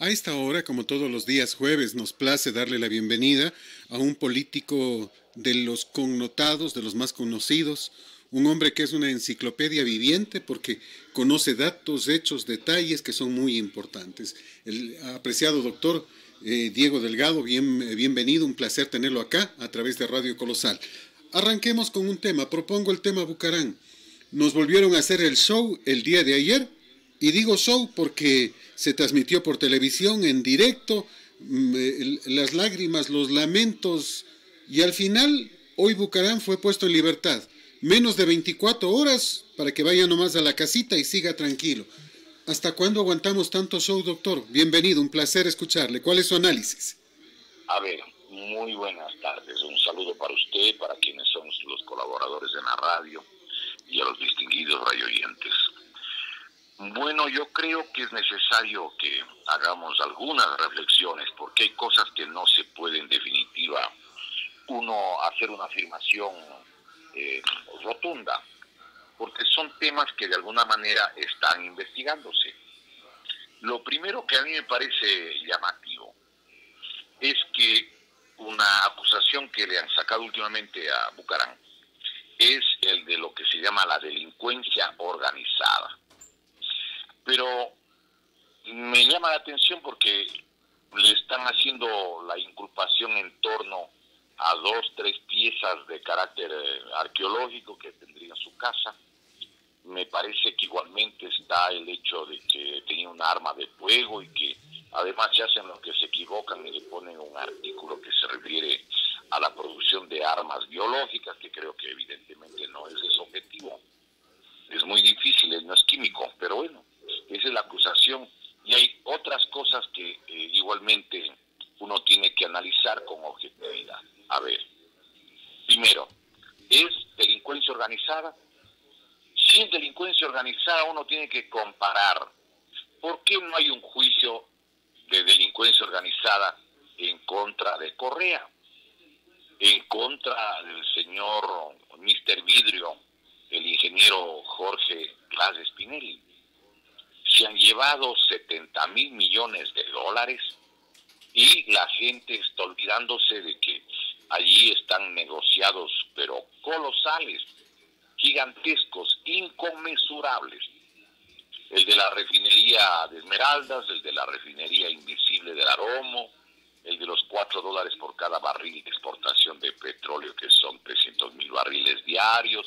A esta hora, como todos los días jueves, nos place darle la bienvenida a un político de los connotados, de los más conocidos, un hombre que es una enciclopedia viviente porque conoce datos, hechos, detalles que son muy importantes. El apreciado doctor Diego Delgado, bienvenido, un placer tenerlo acá a través de Radio Colosal. Arranquemos con un tema, propongo el tema Bucarán. Nos volvieron a hacer el show el día de ayer, y digo show porque se transmitió por televisión en directo, las lágrimas, los lamentos, y al final hoy Bucarán fue puesto en libertad. Menos de 24 horas para que vaya nomás a la casita y siga tranquilo. ¿Hasta cuándo aguantamos tanto show, doctor? Bienvenido, un placer escucharle. ¿Cuál es su análisis? A ver, muy buenas tardes. Un saludo para usted, para quienes son los colaboradores de la radio y a los distinguidos radioyentes. Bueno, yo creo que es necesario que hagamos algunas reflexiones, porque hay cosas que no se puede en definitiva uno hacer una afirmación rotunda, porque son temas que de alguna manera están investigándose. Lo primero que a mí me parece llamativo es que una acusación que le han sacado últimamente a Bucarán es el de lo que se llama la delincuencia organizada. Pero me llama la atención porque le están haciendo la inculpación en torno a 2, 3 piezas de carácter arqueológico que tendría en su casa. Me parece que igualmente está el hecho de que tenía un arma de fuego y que además se hacen los que se equivocan y le ponen un artículo que se refiere a la producción de armas biológicas, que creo que evidentemente no es ese objetivo. Es muy difícil, no es químico, pero bueno, esa es la acusación. Y hay otras cosas que igualmente uno tiene que analizar con objetividad. A ver, primero, ¿es delincuencia organizada? Si es delincuencia organizada, uno tiene que comparar. ¿Por qué no hay un juicio de delincuencia organizada en contra de Correa, en contra del señor Mr. Vidrio, el ingeniero Jorge Glass Spinelli? Se han llevado 70,000 millones de dólares y la gente está olvidándose de que allí están negociados, pero colosales, gigantescos, inconmensurables. El de la refinería de Esmeraldas, el de la refinería invisible del Aromo, el de los $4 por cada barril de exportación de petróleo, que son 300,000 barriles diarios,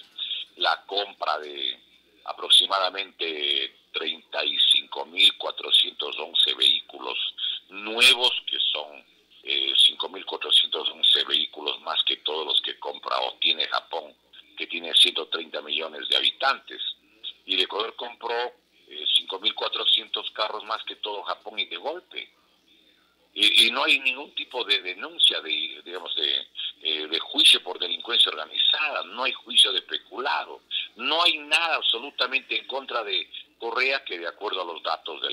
la compra de aproximadamente 35,411 vehículos nuevos, que son 5,411 vehículos más que todos los que compra o tiene Japón, que tiene 130 millones de habitantes. Y el Ecuador compró 5,400 carros más que todo Japón y de golpe. Y no hay ningún tipo de denuncia, de juicio por delincuencia organizada, no hay juicio de peculado, no hay nada absolutamente en contra de Correa, que de acuerdo a los datos de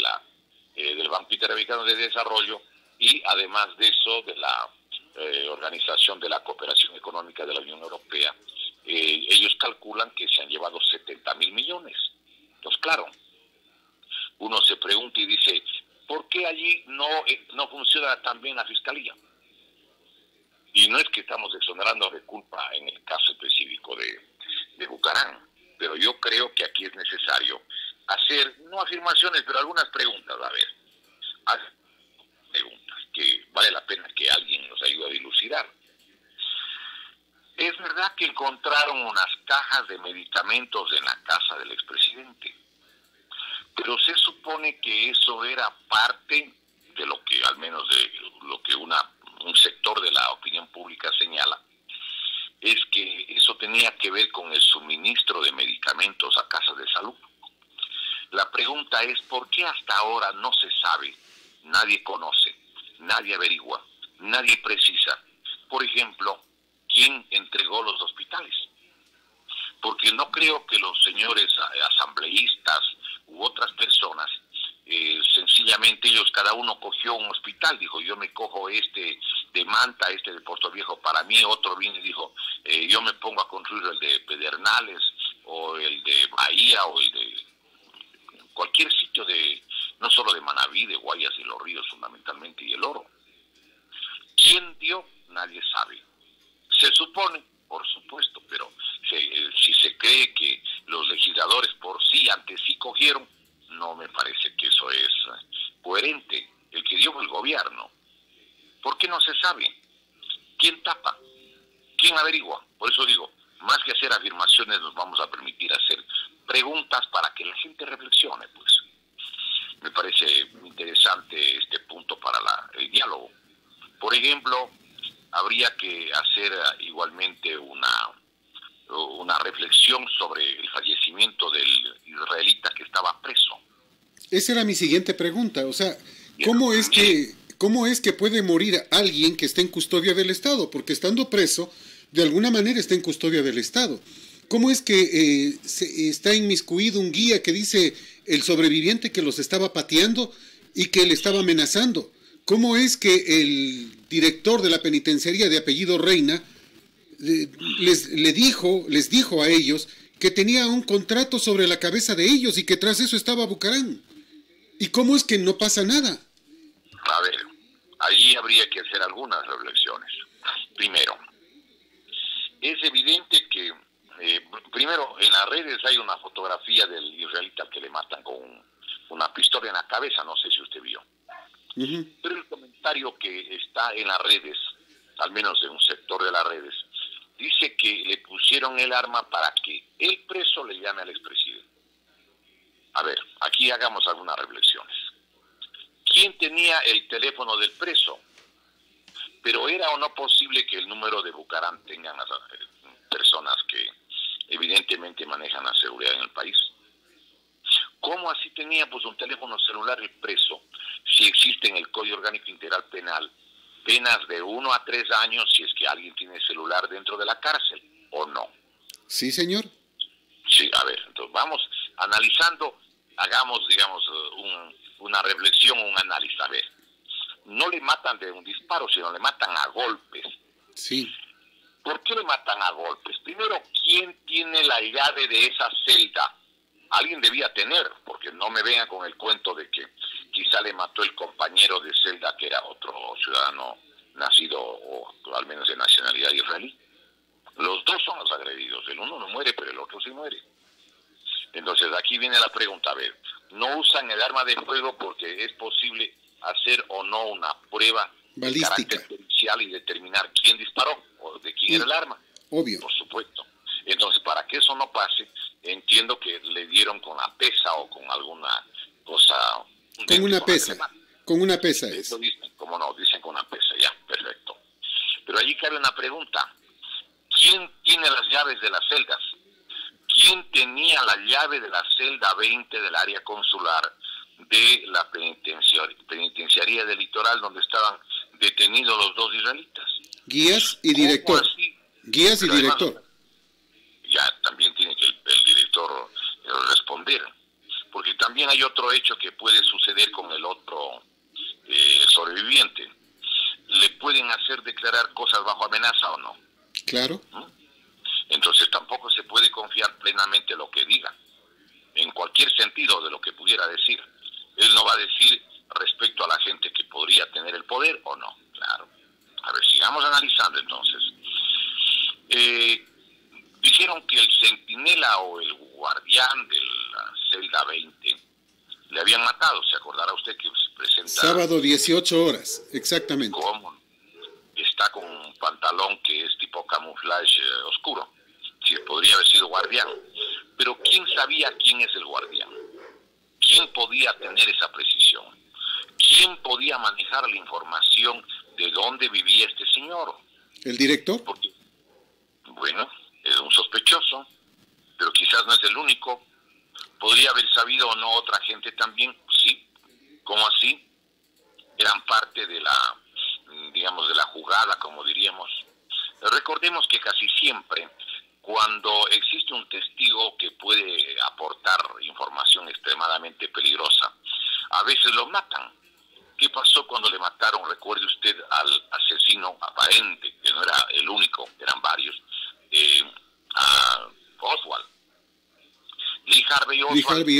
del Banco Interamericano de Desarrollo y además de eso de la Organización de la Cooperación Económica de la Unión Europea, ellos calculan que se han llevado 70,000 millones. Entonces, claro, uno se pregunta y dice, ¿por qué allí no funciona tan bien la fiscalía? Y no es que estamos exonerando de culpa en el caso específico de Bucarán, pero yo creo que aquí es necesario hacer, no afirmaciones, pero algunas preguntas, hacer preguntas que vale la pena que alguien nos ayude a dilucidar. Es verdad que encontraron unas cajas de medicamentos en la casa del expresidente, pero se supone que eso era parte de lo que, al menos de lo que un sector de la opinión pública señala, es que eso tenía que ver con el suministro de medicamentos a casas de salud. La pregunta es, ¿por qué hasta ahora no se sabe, nadie conoce, nadie averigua, nadie precisa, por ejemplo, quién entregó los hospitales? Porque no creo que los señores asambleístas u otras personas, sencillamente ellos cada uno cogió un hospital, dijo yo me cojo este de Manta, este de Puerto Viejo para mí, otro vino y dijo yo me pongo a construir el de Pedernales o el de Bahía o el de cualquier sitio de no solo de Manabí, de Guayas y Los Ríos fundamentalmente, y el oro. ¿Quién dio? Nadie sabe. Se supone, por supuesto, pero si se cree que los legisladores por sí, antes sí cogieron, no me parece que eso es coherente. El que dio fue el gobierno. ¿Por qué no se sabe? ¿Quién tapa? ¿Quién averigua? Por eso digo, más que hacer afirmaciones, nos vamos a permitir hacer preguntas para que la gente reflexione, pues. Me parece interesante este punto para el diálogo. Por ejemplo, habría que hacer igualmente una reflexión sobre el fallecimiento del israelita que estaba preso. Esa era mi siguiente pregunta, o sea, ¿cómo es que puede morir alguien que está en custodia del Estado? Porque estando preso, de alguna manera está en custodia del Estado. ¿Cómo es que está inmiscuido un guía que dice el sobreviviente que los estaba pateando y que le estaba amenazando? ¿Cómo es que el director de la penitenciaría de apellido Reina les dijo a ellos que tenía un contrato sobre la cabeza de ellos y que tras eso estaba Bucarán? ¿Y cómo es que no pasa nada? A ver, allí habría que hacer algunas reflexiones. Primero, es evidente que, primero, en las redes hay una fotografía del israelita al que le matan con una pistola en la cabeza, no sé si usted vio. Pero el comentario que está en las redes, al menos en un sector de las redes, dice que le pusieron el arma para que el preso le llame al expresidente. A ver, aquí hagamos algunas reflexiones. ¿Quién tenía el teléfono del preso? Pero ¿era o no posible que el número de Bucarán tengan las personas que evidentemente manejan la seguridad en el país? ¿Cómo así tenía pues un teléfono celular el preso si existe en el Código Orgánico Integral Penal penas de 1 a 3 años si es que alguien tiene celular dentro de la cárcel o no? Sí, señor. Sí, a ver, entonces vamos analizando, hagamos, digamos, una reflexión, un análisis. A ver, no le matan de un disparo, sino le matan a golpes. Sí. ¿Por qué le matan a golpes? Primero, ¿quién tiene la llave de esa celda? Alguien debía tener, porque no me vengan con el cuento de que quizá le mató el compañero de celda, que era otro ciudadano nacido, o al menos de nacionalidad israelí. Los dos son los agredidos, el uno no muere, pero el otro sí muere. Entonces aquí viene la pregunta, a ver, no usan el arma de fuego porque es posible hacer o no una prueba balística, de carácter pericial y determinar quién disparó o de quién era el arma. Obvio. Por supuesto. Entonces, para que eso no pase, entiendo que le dieron con la pesa o con alguna cosa. Con una pesa. Con una pesa. Eso dicen, ¿cómo no? Dicen con una pesa, ya, perfecto. Pero allí cabe una pregunta. ¿Quién tiene las llaves de las celdas? ¿Quién tenía la llave de la celda 20 del área consular de la penitenciaría del litoral donde estaban detenidos los dos israelitas? Guías y director. Guías y director. Ya también tiene que el director responder, porque también hay otro hecho que puede suceder con el otro sobreviviente. ¿Le pueden hacer declarar cosas bajo amenaza o no? Claro. Entonces tampoco se puede confiar plenamente lo que diga, en cualquier sentido de lo que pudiera decir. Él no va a decir respecto a la gente que podría tener el poder o no. Claro. A ver, sigamos analizando entonces. Dijeron que el centinela o el guardián de la celda 20 le habían matado. ¿Se acordará usted que se presenta? Sábado 18 horas, exactamente. ¿Cómo? Está con un pantalón que es tipo camuflaje oscuro. Sí, podría haber sido guardián. Pero ¿quién sabía quién es el guardián? ¿Quién podía tener esa precisión? ¿Quién podía manejar la información de dónde vivía este señor? ¿El director? Porque, bueno, es un sospechoso, pero quizás no es el único. ¿Podría haber sabido o no otra gente también? Sí. ¿Cómo así? Eran parte de la, digamos, de la jugada, como diríamos. Recordemos que casi siempre, cuando existe un testigo que puede aportar información extremadamente peligrosa, a veces lo matan. ¿Qué pasó cuando le mataron, recuerde usted, al asesino aparente, que no era el único, eran varios, a Oswald? Lee Harvey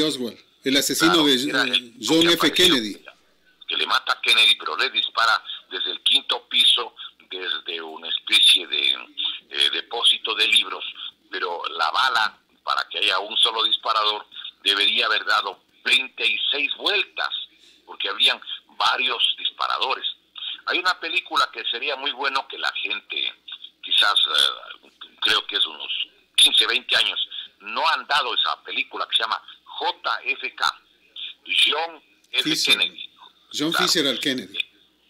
Oswald El asesino Claro, de John F. Kennedy. Que le mata a Kennedy, pero le dispara desde el quinto piso, desde una especie de depósito de libros, pero la bala, para que haya un solo disparador, debería haber dado 36 vueltas, porque habían varios disparadores. Hay una película que sería muy bueno que la gente, quizás, creo que es unos 15, 20 años, no han dado esa película que se llama JFK, John F. Kennedy. John Fisher al Kennedy.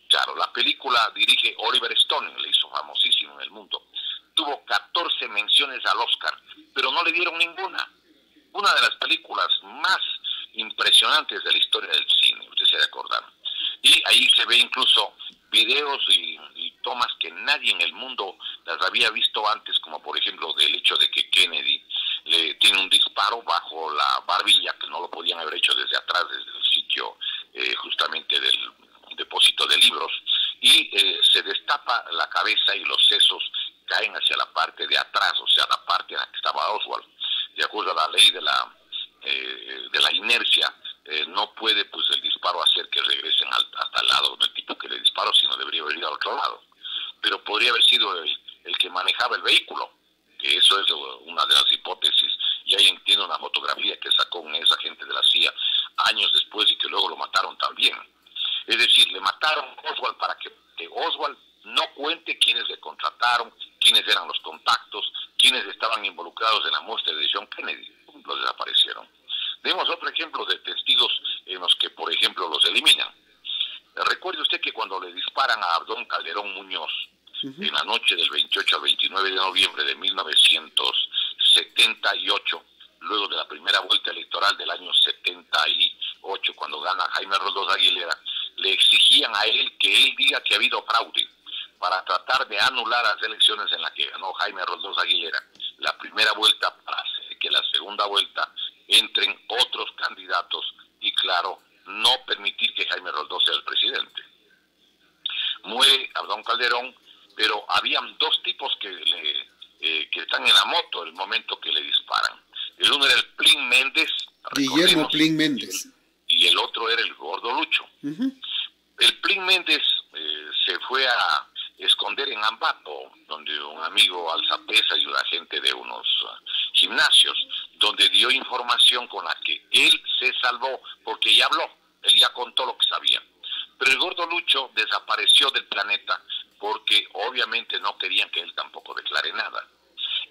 Claro, la película dirige Oliver Stone, le hizo famosísimo en el mundo. Tuvo 14 menciones al Oscar, pero no le dieron ninguna. Una de las películas más impresionantes de la historia del cine, usted se debe acordar. Y ahí se ve incluso videos y tomas que nadie en el mundo las había visto antes, como por ejemplo del hecho de que Kennedy le tiene un disparo bajo la barbilla, que no lo podían haber hecho desde atrás, desde el sitio justamente del depósito de libros, y se destapa la cabeza y los sesos caen hacia la parte de atrás, o sea, la parte en la que estaba Oswald. De acuerdo a la ley de la inercia, no puede pues el disparo hacer que regresen hasta el lado del tipo que le disparó, sino debería haber ido al otro lado. Pero podría haber sido el que manejaba el vehículo, que eso es una de las hipótesis. Y ahí tiene una fotografía que sacó un ex agente de la CIA años después y que luego lo mataron también. Es decir, le mataron a Oswald para que Oswald no cuente quiénes le contrataron, quiénes eran los contactos, quiénes estaban involucrados en la muerte de John Kennedy. Los desaparecieron. Demos otro ejemplo de testigos en los que, por ejemplo, los eliminan. Recuerde usted que cuando le disparan a Abdón Calderón Muñoz, en la noche del 28 al 29 de noviembre de 1978, luego de la primera vuelta electoral del año 78, cuando gana Jaime Roldós Aguilera, le exigían a él que él diga que ha habido fraude para tratar de anular las elecciones en las que ganó Jaime Roldós Aguilera. La primera vuelta para hacer que la segunda vuelta entren otros candidatos y, claro, no permitir que Jaime Roldós sea el presidente. Muere Abdón Calderón, pero habían dos tipos que están en la moto el momento que le disparan. El uno era el Plin Méndez, Guillermo Plin Méndez, y el otro era el Gordo Lucho. El Plin Méndez se fue a esconder en Ambato, donde un amigo alza pesa y un agente de unos gimnasios, donde dio información con la que él se salvó, porque ya habló, él ya contó lo que sabía. Pero el Gordo Lucho desapareció del planeta porque obviamente no querían que él tampoco declare nada.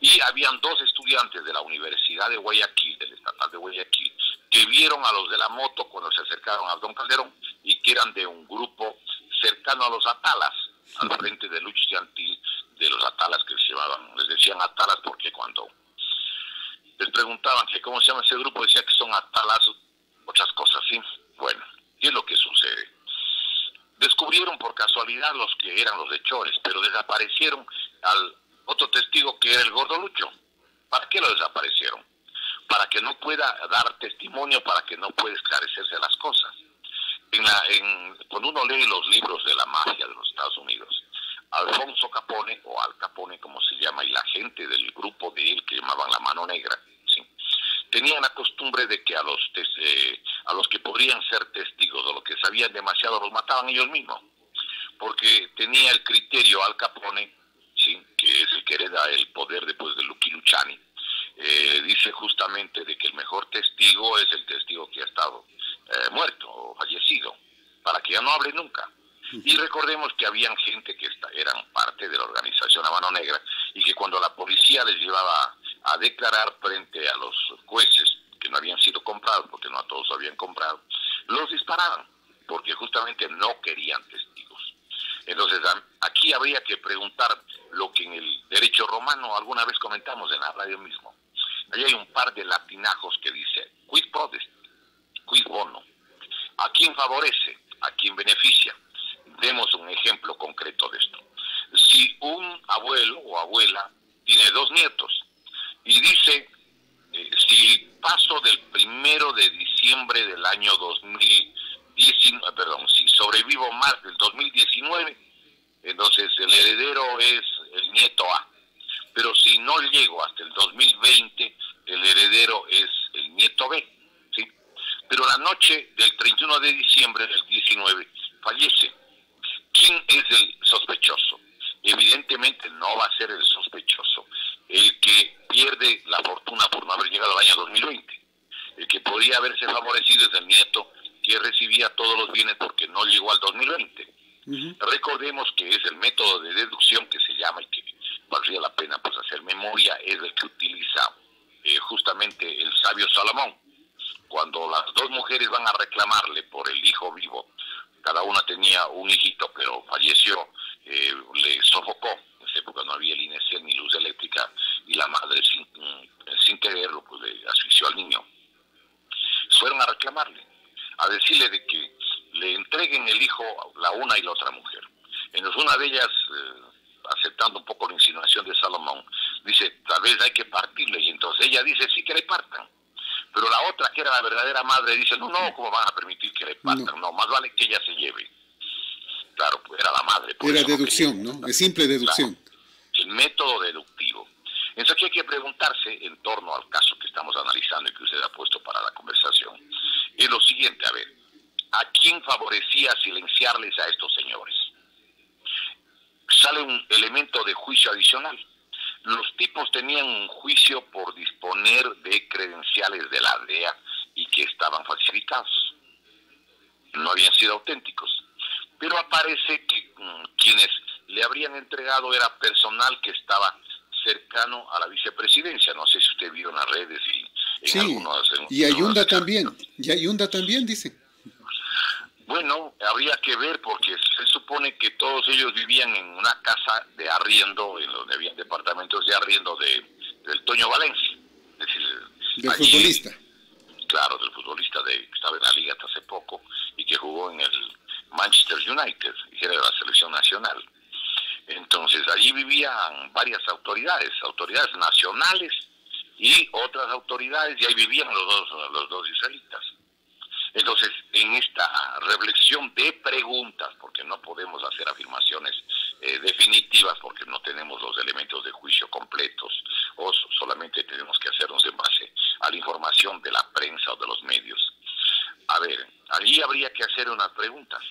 Y habían dos estudiantes de la Universidad de Guayaquil, del Estatal de Guayaquil, que vieron a los de la moto cuando se acercaron a Abdón Calderón y que eran de un grupo cercano a los Atalas, al frente de lucha estudiantil de los Atalas, que se llamaban, les decían Atalas porque cuando les preguntaban que cómo se llama ese grupo, decía que son Atalas, otras cosas, ¿sí? Bueno, ¿qué es lo que sucede? Descubrieron por casualidad los que eran los hechores, pero desaparecieron al otro testigo que era el Gordo Lucho. ¿Para qué lo desaparecieron? Para que no pueda dar testimonio, para que no pueda esclarecerse las cosas. Cuando uno lee los libros de la mafia de los Estados Unidos, Alfonso Capone, o Al Capone como se llama, y la gente del grupo de él que llamaban la Mano Negra, ¿sí?, tenían la costumbre de que a los que podrían ser testigos de lo que sabían demasiado los mataban ellos mismos, porque tenía el criterio Al Capone, ¿sí?, que es el que hereda el poder después de Lucky Luciani. Dice justamente de que el mejor testigo es el testigo que ha estado muerto o fallecido, para que ya no hable nunca. Y recordemos que habían gente que eran parte de la organización La Mano Negra y que cuando la policía les llevaba a declarar frente a los jueces que no habían sido comprados, porque no a todos habían comprado, los disparaban, porque justamente no querían testigos. Entonces aquí habría que preguntar lo que en el derecho romano alguna vez comentamos en la radio mismo. Ahí hay un par de latinajos que dice quid prodest, quid bono. ¿A quién favorece? ¿A quién beneficia? Demos un ejemplo concreto de esto. Si un abuelo o abuela tiene 2 nietos y dice, si paso del 1 de diciembre del año 2019, perdón, si sobrevivo más del 2019, entonces el heredero es el nieto A. Pero si no llego hasta el 2020, el heredero es el nieto B, ¿sí? noche del 31 de diciembre del 19 fallece. ¿Quién es el sospechoso? Evidentemente no va a ser el sospechoso el que pierde la fortuna por no haber llegado al año 2020. El que podría haberse favorecido es el nieto, que recibía todos los bienes porque no llegó al 2020. Recordemos que es el método de deducción que se llama, y que valdría la pena pues hacer memoria, es el que utiliza justamente el sabio Salomón. Cuando las dos mujeres van a reclamarle por el hijo vivo, cada una tenía un hijito, pero falleció, le sofocó. En esa época no había el INECEL ni luz eléctrica, y la madre, sin quererlo, pues le asfixió al niño. Fueron a reclamarle, a decirle de que le entreguen el hijo la una y la otra mujer. Entonces una de ellas, aceptando un poco la insinuación de Salomón, dice, tal vez hay que partirle, y entonces ella dice, sí, que le partan. Pero la otra, que era la verdadera madre, dice, no, ¿cómo van a permitir que le partan? No, más vale que ella se lleve. Claro, pues era la madre. Era deducción, ¿no? Es simple deducción. Claro, el método deductivo. Entonces aquí hay que preguntarse, en torno al caso que estamos analizando y que usted ha puesto para la conversación, es lo siguiente, a ver, ¿a quién favorecía silenciarles a estos señores? Sale un elemento de juicio adicional. Los tipos tenían un juicio por disponer de credenciales de la DEA y que estaban falsificados. No habían sido auténticos. Pero aparece que quienes le habrían entregado era personal que estaba cercano a la vicepresidencia. No sé si usted vio en las redes y en algunos... Y Ayunda también. Y Ayunda también, dice. Bueno, habría que ver, porque se supone que todos ellos vivían en una casa de arriendo, en donde había departamentos de arriendo del Toño Valencia. Es decir, del futbolista. Claro, del futbolista que estaba en la liga hasta hace poco y que jugó en el Manchester United, que era de la selección nacional. Entonces, allí vivían varias autoridades nacionales y otras autoridades, y ahí vivían los dos israelitas. Entonces, en esta reflexión de preguntas, porque no podemos hacer afirmaciones definitivas porque no tenemos los elementos de juicio completos, o solamente tenemos que hacernos en base a la información de la prensa o de los medios. A ver, allí habría que hacer unas preguntas.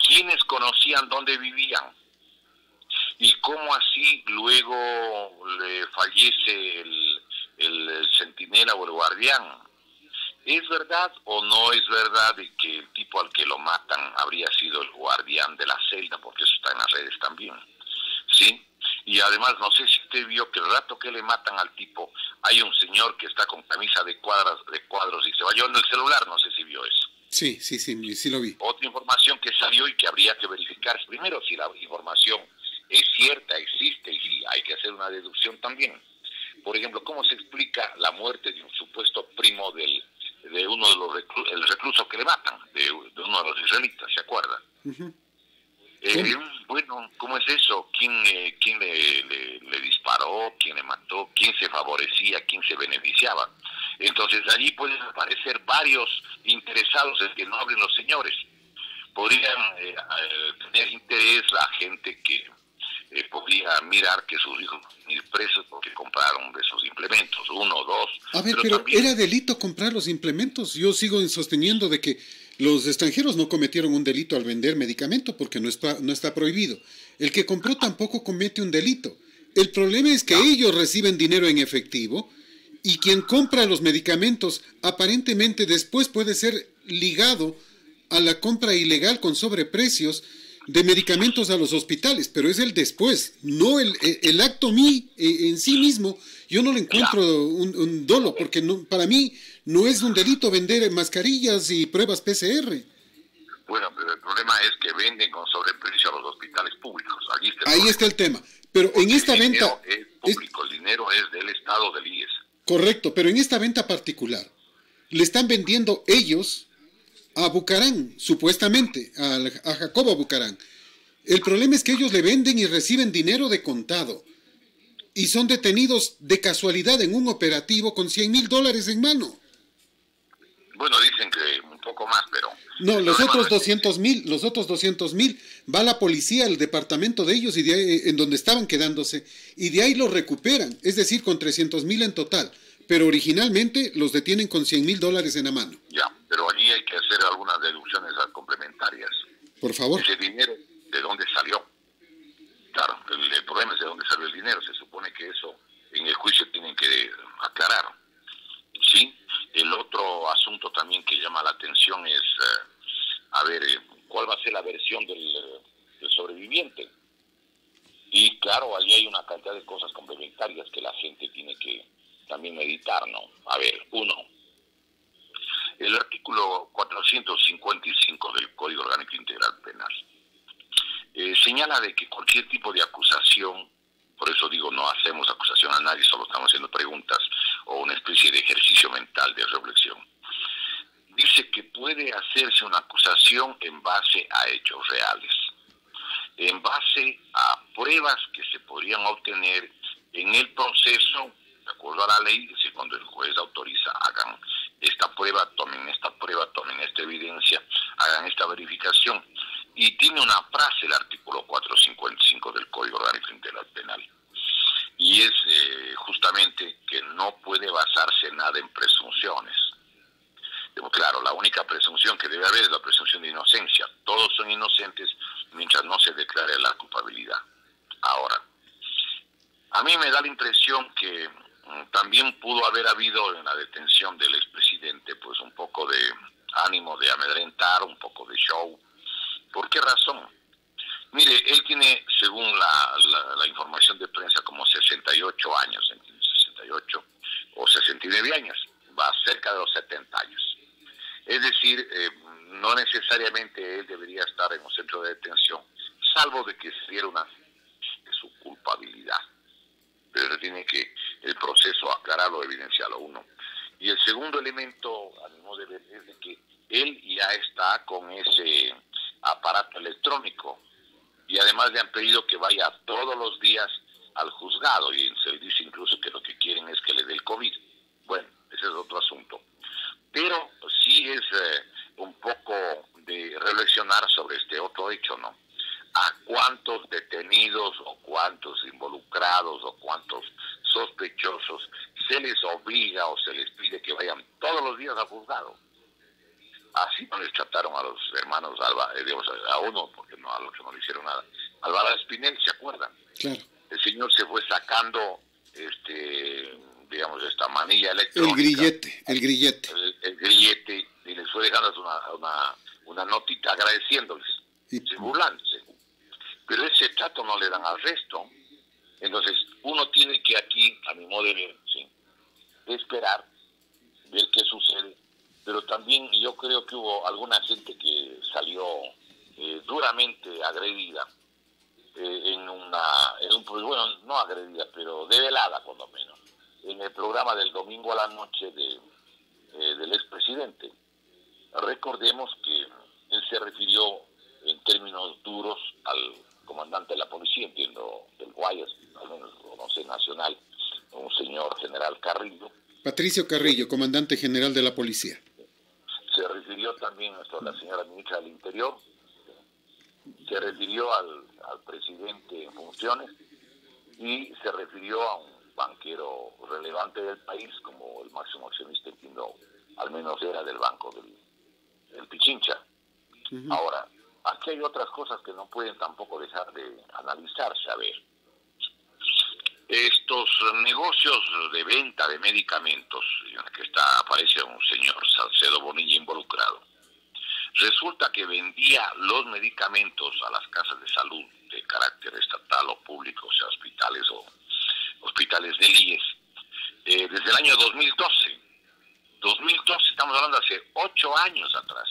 ¿Quiénes conocían dónde vivían? ¿Y cómo así luego le fallece el centinela o el guardián? ¿Es verdad o no es verdad de que el tipo al que lo matan habría sido el guardián de la celda? Porque eso está en las redes también, ¿sí? Y además, no sé si usted vio que el rato que le matan al tipo, hay un señor que está con camisa de cuadros y se va llevando el celular, no sé si vio eso. Sí, sí lo vi. Otra información que salió y que habría que verificar, primero, si la información es cierta, existe, y si hay que hacer una deducción también. Por ejemplo, ¿cómo se explica la muerte de un supuesto primo de uno de los el recluso que le matan, de uno de los israelitas, ¿se acuerda? Bueno, ¿cómo es eso? ¿Quién le disparó? ¿Quién le mató? ¿Quién se favorecía? ¿Quién se beneficiaba? Entonces allí pueden aparecer varios interesados en que no hablen los señores. Podrían tener interés la gente que podría mirar que sus hijos van a ir presos porque compraron de esos implementos, 1 o 2. A ver, pero también... ¿era delito comprar los implementos? Yo sigo sosteniendo de que los extranjeros no cometieron un delito al vender medicamento porque no está prohibido. El que compró tampoco comete un delito. El problema es que ellos reciben dinero en efectivo y quien compra los medicamentos aparentemente después puede ser ligado a la compra ilegal con sobreprecios de medicamentos a los hospitales, pero es el después, no el acto en sí mismo. Yo no le encuentro un dolo, porque para mí no es un delito vender mascarillas y pruebas PCR. Bueno, pero el problema es que venden con sobreprecio a los hospitales públicos. Ahí está el tema. Pero en esta venta... El dinero es público, el dinero es del Estado, del IES. Correcto, pero en esta venta particular le están vendiendo ellos a Bucarán, supuestamente, a Jacobo Bucarán. El problema es que ellos le venden y reciben dinero de contado. Y son detenidos de casualidad en un operativo con $100,000 en mano. Bueno, dicen que un poco más, pero... No, los otros 200,000 va la policía al departamento de ellos y de ahí, en donde estaban quedándose, y de ahí los recuperan, es decir, con 300,000 en total. Pero originalmente los detienen con $100,000 en la mano. Ya, pero allí hay que hacer algunas deducciones complementarias. Por favor. Ese dinero, ¿de dónde salió? Claro, el problema es de dónde salió el dinero. Se supone que eso en el juicio tienen que aclarar. ¿Sí? El otro asunto también que llama la atención es, ¿cuál va a ser la versión del sobreviviente? Y claro, allí hay una cantidad de cosas complementarias que la gente tiene que también meditar, ¿no? A ver, uno, el artículo 455 del Código Orgánico Integral Penal señala de que cualquier tipo de acusación, por eso digo, no hacemos acusación a nadie, solo estamos haciendo preguntas o una especie de ejercicio mental de reflexión. Dice que puede hacerse una acusación en base a hechos reales, en base a pruebas que se podrían obtener en el proceso, de acuerdo a la ley, es decir, cuando el juez autoriza, hagan esta prueba, tomen esta evidencia, hagan esta verificación. Y tiene una frase el artículo 455 del Código Orgánico Integral Penal, y es justamente que no puede basarse nada en presunciones. Claro, la única presunción que debe haber es la presunción de inocencia. Todos son inocentes mientras no se declare la culpabilidad. Ahora, a mí me da la impresión que también pudo haber habido en la detención del expresidente pues un poco de ánimo de amedrentar, un poco de show. ¿Por qué razón? Mire, él tiene, según la información de prensa, como 68 años, 68 o 69 años, va cerca de los 70 años. Es decir, no necesariamente él debería estar en un centro de detención, salvo de que se diera una de su culpabilidad. Pero tiene que el proceso aclararlo, evidenciarlo uno. Y el segundo elemento, a mi modo de ver, es de que él ya está con ese aparato electrónico y además le han pedido que vaya todos los días al juzgado y se le dice incluso que lo que quieren es que le dé el COVID. Bueno, ese es otro asunto. Pero sí es un poco de reflexionar sobre este otro hecho, ¿no? ¿A cuántos detenidos o cuántos involucrados o cuántos sospechosos se les obliga o se les pide que vayan todos los días al juzgado? Así no les trataron a los hermanos digamos, a uno, porque no a los que no le hicieron nada. Álvaro Espinel, ¿se acuerdan? Claro. El señor se fue sacando, digamos, esta manilla electrónica. El grillete. El grillete, y les fue dejando una notita agradeciéndoles, burlándose. Pero ese trato no le dan arresto. Entonces, uno tiene que aquí, a mi modo de ver, ¿sí?, esperar, ver qué sucede. Pero también yo creo que hubo alguna gente que salió duramente agredida, pues bueno, no agredida, pero develada cuando menos, en el programa del domingo a la noche del expresidente. Recordemos que él se refirió en términos duros al comandante de la policía, entiendo, del Guayas, al menos no sé, nacional, un señor general Carrillo. Patricio Carrillo, comandante general de la policía. Se refirió también a la señora ministra del Interior, se refirió al presidente en funciones y se refirió a un banquero relevante del país como el máximo accionista, entiendo, al menos era del banco del Pichincha. Uh-huh. Ahora, aquí hay otras cosas que no pueden tampoco dejar de analizarse. A ver, estos negocios de venta de medicamentos, en el que aparece un señor Salcedo Bonilla involucrado, resulta que vendía los medicamentos a las casas de salud de carácter estatal o público, o sea, hospitales o hospitales del IES, desde el año 2012. 2012, estamos hablando de hace 8 años atrás.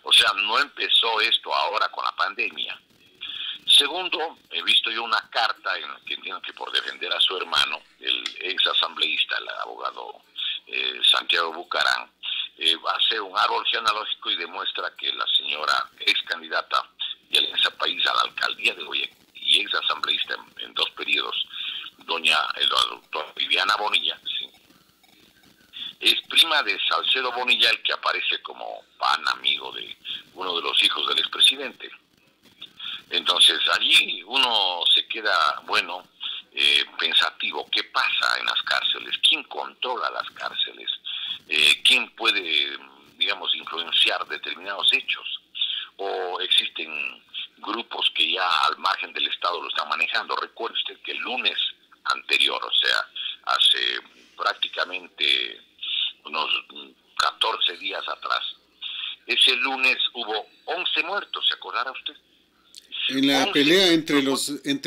O sea, no empezó esto ahora con la pandemia. Segundo, he visto yo una carta en la que entiendo que por defender a su hermano, el ex asambleísta, el abogado Santiago Bucarán, hace un árbol genealógico y demuestra que la señora ex candidata de Alianza País a la alcaldía de Guayaquil y ex asambleísta en 2 periodos, doctora Viviana Bonilla, ¿sí?, es prima de Salcedo Bonilla, el que aparece como pan amigo de uno de los hijos del expresidente. Entonces allí uno se queda, bueno, pensativo. ¿Qué pasa en las cárceles? ¿Quién controla las cárceles? ¿Quién puede, digamos, influenciar determinados hechos, o existen grupos que ya al margen del Estado lo están manejando. Recuerde usted que el lunes anterior, o sea, hace prácticamente unos 14 días atrás, ese lunes hubo 11 muertos, ¿se acordará usted? En la pelea entre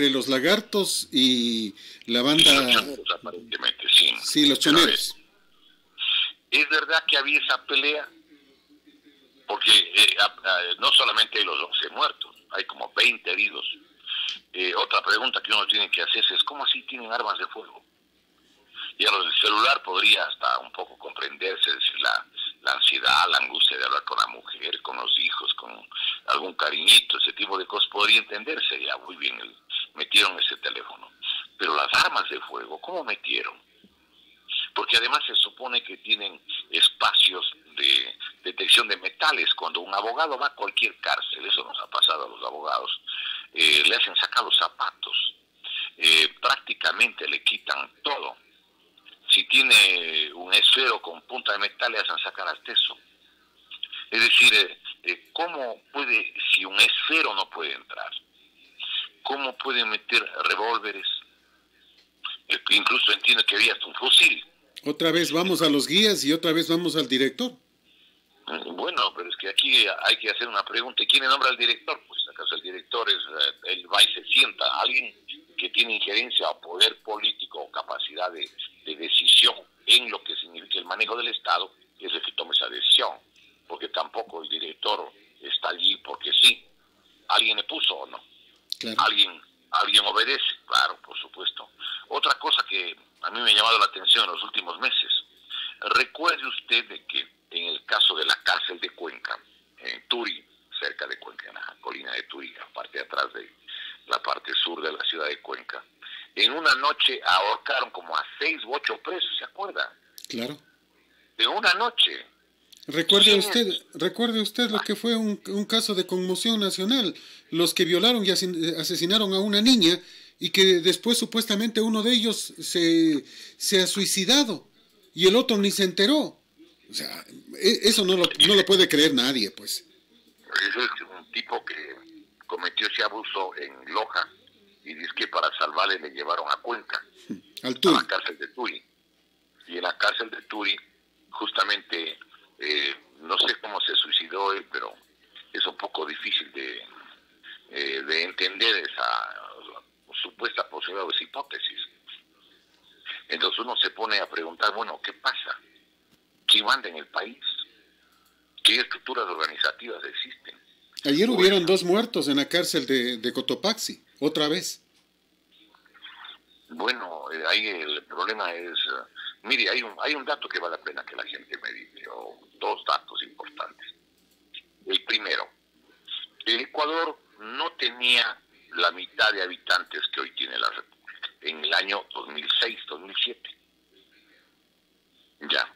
los lagartos y la banda... Y los choneros, aparentemente, sí. Sí, los choneros. Es verdad que había esa pelea, porque no solamente hay los 11 muertos, hay como 20 heridos. Otra pregunta que uno tiene que hacerse es, ¿cómo así tienen armas de fuego? Y a lo del celular podría hasta un poco comprenderse, es decir, la ansiedad, la angustia de hablar con la mujer, con los hijos, con algún cariñito, ese tipo de cosas podría entenderse. Ya, muy bien, metieron ese teléfono. Pero las armas de fuego, ¿cómo metieron? Porque además se supone que tienen espacios de detección de metales. Cuando un abogado va a cualquier cárcel, eso nos ha pasado a los abogados, le hacen sacar los zapatos, prácticamente le quitan todo. Si tiene un esfero con punta de metal, le hacen sacar hasta eso. Es decir, ¿cómo puede, si un esfero no puede entrar? ¿Cómo pueden meter revólveres? Incluso entiendo que había hasta un fusil. Otra vez vamos a los guías y otra vez vamos al director. Bueno, pero es que aquí hay que hacer una pregunta. ¿Y quién nombra al director? Pues acaso el director es, él va y se sienta. Alguien que tiene injerencia o poder político o capacidad de decisión en lo que significa el manejo del Estado, es el que tome esa decisión. Porque tampoco el director está allí porque sí. ¿Alguien le puso o no? Claro. ¿Alguien obedece? Claro, por supuesto. Otra cosa que a mí me ha llamado la atención en los últimos meses. Recuerde usted de que en el caso de la cárcel de Cuenca, en Turi, cerca de Cuenca, en la colina de Turi, la parte de atrás de la parte sur de la ciudad de Cuenca, en una noche ahorcaron como a 6 u 8 presos, ¿se acuerda? Claro. En una noche. Recuerde usted lo que fue un caso de conmoción nacional, los que violaron y asesinaron a una niña y que después supuestamente uno de ellos se ha suicidado y el otro ni se enteró. O sea, eso no lo puede creer nadie, pues. Eso es un tipo que cometió ese abuso en Loja y dice que para salvarle le llevaron a Cuenca, al Turi, a la cárcel de Turi. Y en la cárcel de Turi, justamente, no sé cómo se suicidó él, pero es un poco difícil de entender esa supuesta posibilidad o esa hipótesis. Entonces uno se pone a preguntar, bueno, ¿qué pasa? ¿Quién manda en el país? ¿Qué estructuras organizativas existen? Ayer hubieron 2 muertos en la cárcel de Cotopaxi, otra vez. Bueno, ahí el problema es, mire, hay un dato que vale la pena que la gente medite, o 2 datos importantes. El primero, el Ecuador no tenía la mitad de habitantes que hoy tiene la República, en el año 2006-2007. Ya.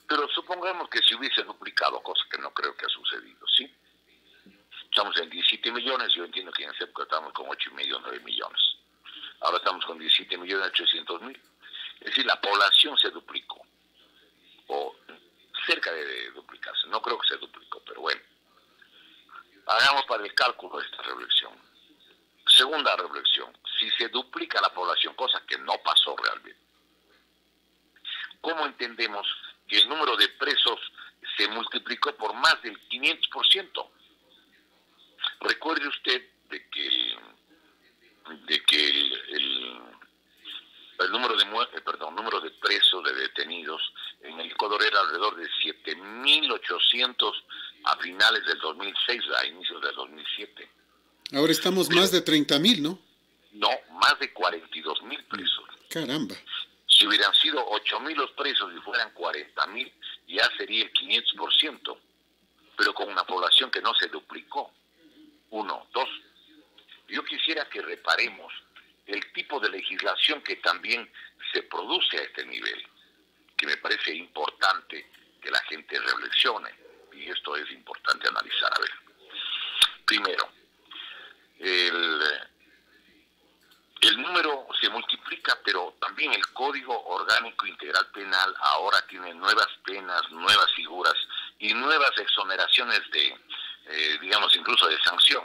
Pero supongamos que se hubiese duplicado, cosa que no creo que ha sucedido, ¿sí? Estamos en 17 millones, yo entiendo que en esa época estábamos con 8,5, 9 millones. Ahora estamos con 17.800.000. Es decir, la población se duplicó, o cerca de duplicarse. No creo que se duplicó, pero bueno. Hagamos para el cálculo esta reflexión. Segunda reflexión, si se duplica la población, cosa que no pasó realmente, ¿cómo entendemos que el número de presos se multiplicó por más del 500%? Recuerde usted de que el número de presos, de detenidos en el Ecuador era alrededor de 7.800 a finales del 2006, a inicios del 2007. Ahora estamos más de 30.000, ¿no? No, más de 42.000 presos. Caramba. Si hubieran sido 8.000 los presos y fueran 40.000, ya sería el 500%, pero con una población que no se duplicó. 1, 2. Yo quisiera que reparemos el tipo de legislación que también se produce a este nivel, que me parece importante que la gente reflexione, y esto es importante analizar. A ver, primero, el número se multiplica, pero también el Código Orgánico Integral Penal ahora tiene nuevas penas, nuevas figuras y nuevas exoneraciones de, digamos, incluso de sanción.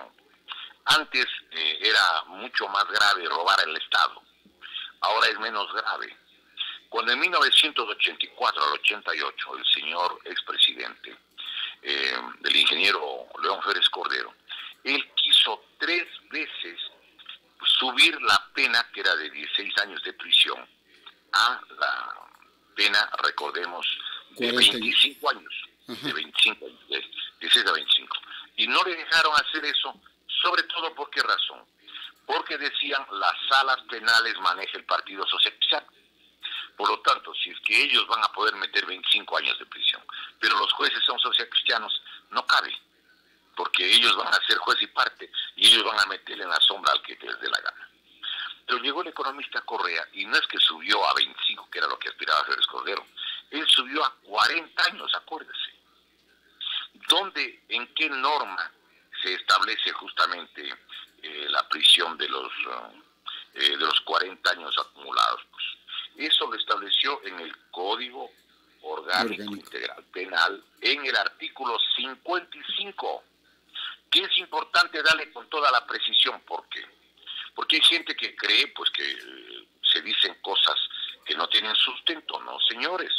Antes era mucho más grave robar al Estado, ahora es menos grave. Cuando en 1984 al 88 el señor expresidente, el ingeniero León Férez Cordero, él quiso 3 veces subir la pena, que era de 16 años de prisión, a la pena, recordemos, de 25 años, de 25, de 16 a 25. Y no le dejaron hacer eso, sobre todo ¿por qué razón? Porque decían, las salas penales maneja el Partido Social Cristiano. Por lo tanto, si es que ellos van a poder meter 25 años de prisión, pero los jueces son socialcristianos, no cabe, porque ellos van a ser juez y parte, y ellos van a meterle en la sombra al que les dé la gana. Pero llegó el economista Correa, y no es que subió a 25, que era lo que aspiraba Férez Cordero, él subió a 40 años, acuérdese. ¿Dónde, en qué norma se establece justamente la prisión de los 40 años acumulados? Pues eso lo estableció en el Código Orgánico Integral Penal, en el artículo 55, que es importante darle con toda la precisión. ¿Por qué? Porque hay gente que cree pues que se dicen cosas que no tienen sustento. No, señores.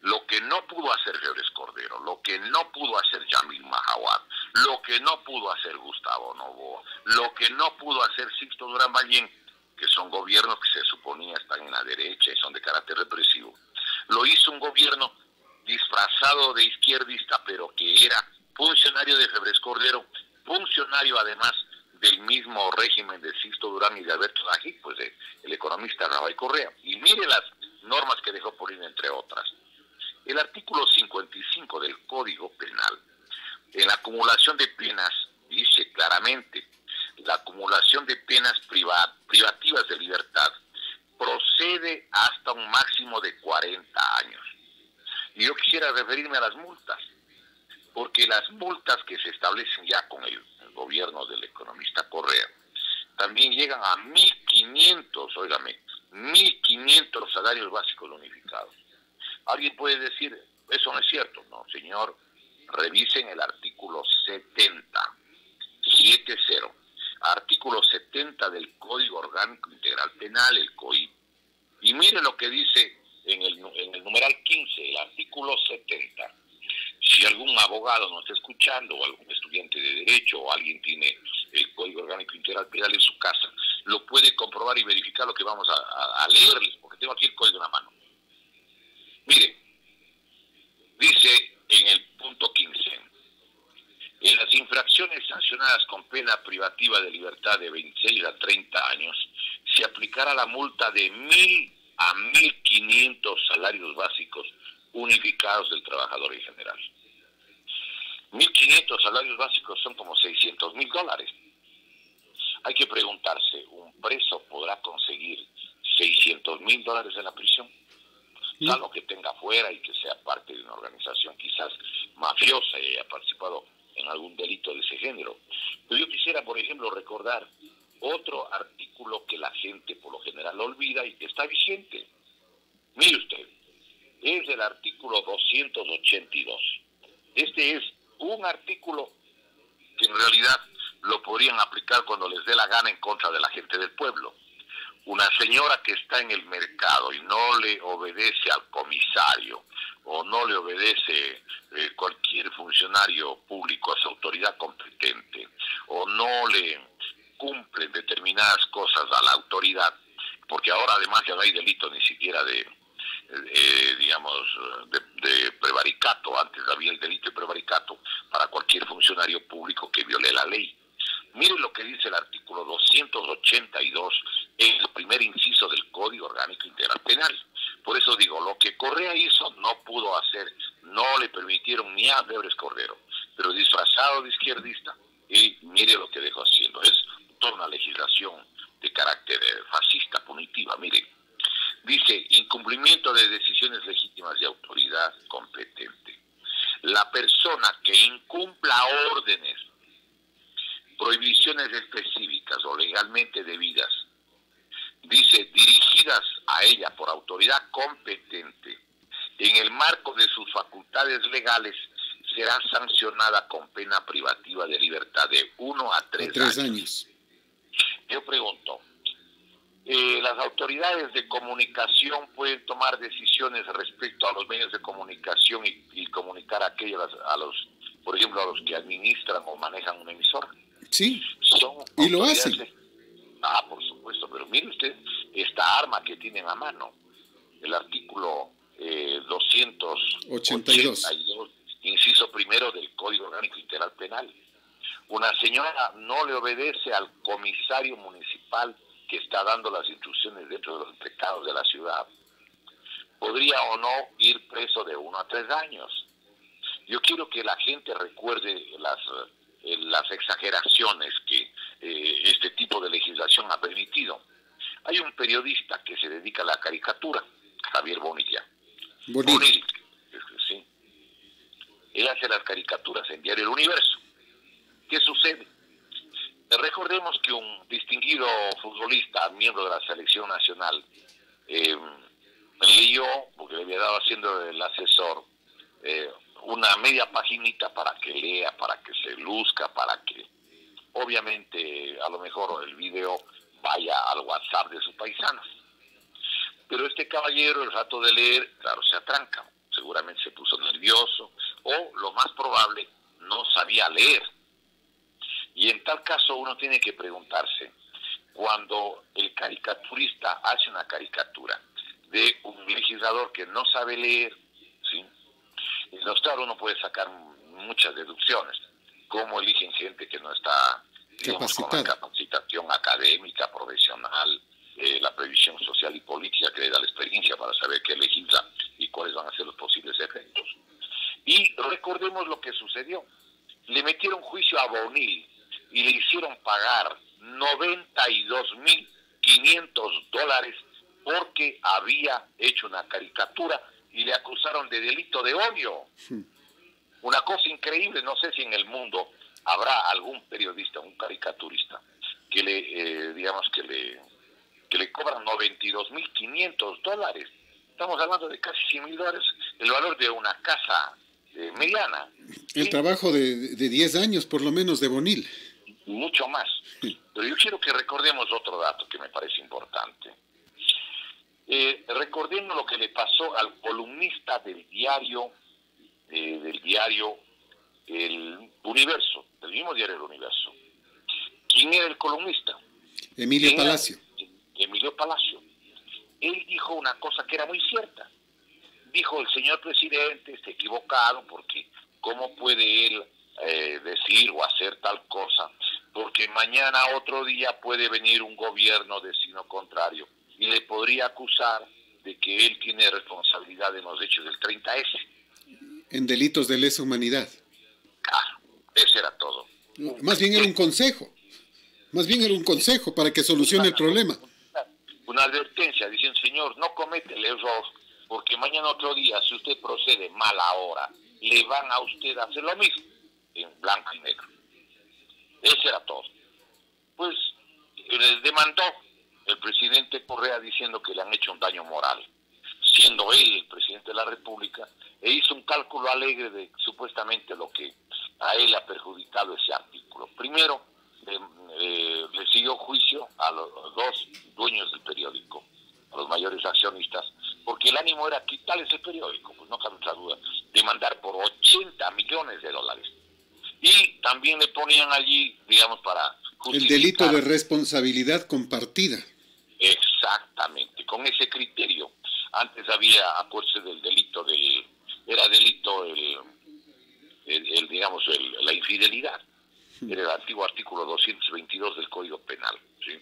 Lo que no pudo hacer Férez Cordero, lo que no pudo hacer Yamil Mahawad, lo que no pudo hacer Gustavo Noboa, lo que no pudo hacer Sixto Durán Ballén, que son gobiernos que se suponía están en la derecha y son de carácter represivo, lo hizo un gobierno disfrazado de izquierdista, pero que era funcionario de Férez Cordero, funcionario además del mismo régimen de Sixto Durán y de Alberto Dají, pues el economista Rafael Correa. Y mire las normas que dejó por ir, entre otras. El artículo 55 del Código Penal, en la acumulación de penas, dice claramente, la acumulación de penas privativas de libertad procede hasta un máximo de 40 años. Y yo quisiera referirme a las multas, porque las multas que se establecen ya con el gobierno del economista Correa, también llegan a 1.500, óigame, 1.500 salarios básicos unificados. Alguien puede decir, eso no es cierto. No, señor, revisen el artículo 70, artículo 70 del Código Orgánico Integral Penal, el COI, y mire lo que dice en el numeral 15, el artículo 70. Si algún abogado nos está escuchando, o algún estudiante de Derecho, o alguien tiene el Código Orgánico Integral Penal en su casa, lo puede comprobar y verificar lo que vamos a leerles, porque tengo aquí el código en la mano. Mire, dice en el punto 15, en las infracciones sancionadas con pena privativa de libertad de 26 a 30 años, se aplicará la multa de 1.000 a 1.500 salarios básicos unificados del trabajador en general. 1.500 salarios básicos son como $600.000. Hay que preguntarse, ¿un preso podrá conseguir $600.000 en la prisión? Salvo que tenga fuera y que sea parte de una organización quizás mafiosa y haya participado en algún delito de ese género. Pero yo quisiera, por ejemplo, recordar otro artículo que la gente por lo general olvida y que está vigente. Mire usted, es el artículo 282. Este es un artículo que en realidad lo podrían aplicar cuando les dé la gana en contra de la gente del pueblo. Una señora que está en el mercado y no le obedece al comisario o no le obedece cualquier funcionario público a su autoridad competente o no le cumple determinadas cosas a la autoridad, porque ahora además ya no hay delito ni siquiera de prevaricato. Antes había el delito de prevaricato para cualquier funcionario público que viole la ley. Mire lo que dice el artículo 282 en el primer inciso del Código Orgánico Integral Penal. Por eso digo, lo que Correa hizo no pudo hacer, no le permitieron ni a Férez Cordero, pero disfrazado de izquierdista, y mire lo que dejó haciendo. Es toda una legislación de carácter fascista, punitiva. Mire, dice, incumplimiento de decisiones legítimas de autoridad competente. La persona que incumpla órdenes, prohibiciones específicas o legalmente debidas, dice, dirigidas a ella por autoridad competente, en el marco de sus facultades legales será sancionada con pena privativa de libertad de 1 a 3 años. Yo pregunto, ¿las autoridades de comunicación pueden tomar decisiones respecto a los medios de comunicación y comunicar a aquellos, por ejemplo, a los que administran o manejan una emisora? Sí, y lo hacen. Por supuesto, pero mire usted esta arma que tienen a mano, el artículo 282, inciso primero del Código Orgánico Integral Penal. Una señora no le obedece al comisario municipal que está dando las instrucciones dentro de los pecados de la ciudad. Podría o no ir preso de 1 a 3 años. Yo quiero que la gente recuerde las exageraciones que este tipo de legislación ha permitido. Hay un periodista que se dedica a la caricatura, Javier Bonilla. Bonilla, sí. Él hace las caricaturas en Diario El Universo. ¿Qué sucede? Recordemos que un distinguido futbolista, miembro de la selección nacional, leyó, porque le había dado haciendo el asesor, una media paginita para que lea, para que se luzca, para que obviamente a lo mejor el video vaya al WhatsApp de sus paisanos. Pero este caballero, el rato de leer, claro, se atranca, seguramente se puso nervioso, o lo más probable, no sabía leer. Y en tal caso uno tiene que preguntarse, cuando el caricaturista hace una caricatura de un legislador que no sabe leer, ¿sí? Entonces, claro, uno puede sacar muchas deducciones. ¿Cómo eligen gente que no está, digamos, con la capacitación académica, profesional, la previsión social y política que le da la experiencia para saber qué legisla y cuáles van a ser los posibles efectos? Y recordemos lo que sucedió. Le metieron juicio a Bonil y le hicieron pagar $92.500 porque había hecho una caricatura y le acusaron de delito de odio. Una cosa increíble, no sé si en el mundo habrá algún periodista, un caricaturista, que le cobran $92.500. Estamos hablando de casi $100.000, el valor de una casa mediana. El trabajo de 10 años, por lo menos, de Bonil. Mucho más. Pero yo quiero que recordemos otro dato que me parece importante. Recordemos lo que le pasó al columnista del diario El Universo, del mismo diario El Universo. ¿Quién era el columnista? Emilio Palacio. Emilio Palacio. Él dijo una cosa que era muy cierta. Dijo, el señor presidente está equivocado porque ¿cómo puede él decir o hacer tal cosa? Porque mañana, otro día, puede venir un gobierno de signo contrario y le podría acusar de que él tiene responsabilidad en los hechos del 30S. En delitos de lesa humanidad. Claro, ese era todo. Más bien era un consejo. Más bien era un consejo para que solucione el problema. Una advertencia, diciendo, señor, no comete el error, porque mañana otro día, si usted procede mal ahora, le van a usted a hacer lo mismo, en blanco y negro. Ese era todo. Pues les demandó el presidente Correa diciendo que le han hecho un daño moral, siendo él el presidente de la República, e hizo un cálculo alegre de supuestamente lo que a él le ha perjudicado ese artículo. Primero, le siguió juicio a los 2 dueños del periódico, a los mayores accionistas, porque el ánimo era quitarles el periódico, pues no cabe otra duda, demandar por $80 millones. Y también le ponían allí, digamos, para justificar el delito de responsabilidad compartida. Exactamente, con ese criterio. Antes había, acuérdese del delito la infidelidad. Era el antiguo artículo 222 del Código Penal, ¿sí?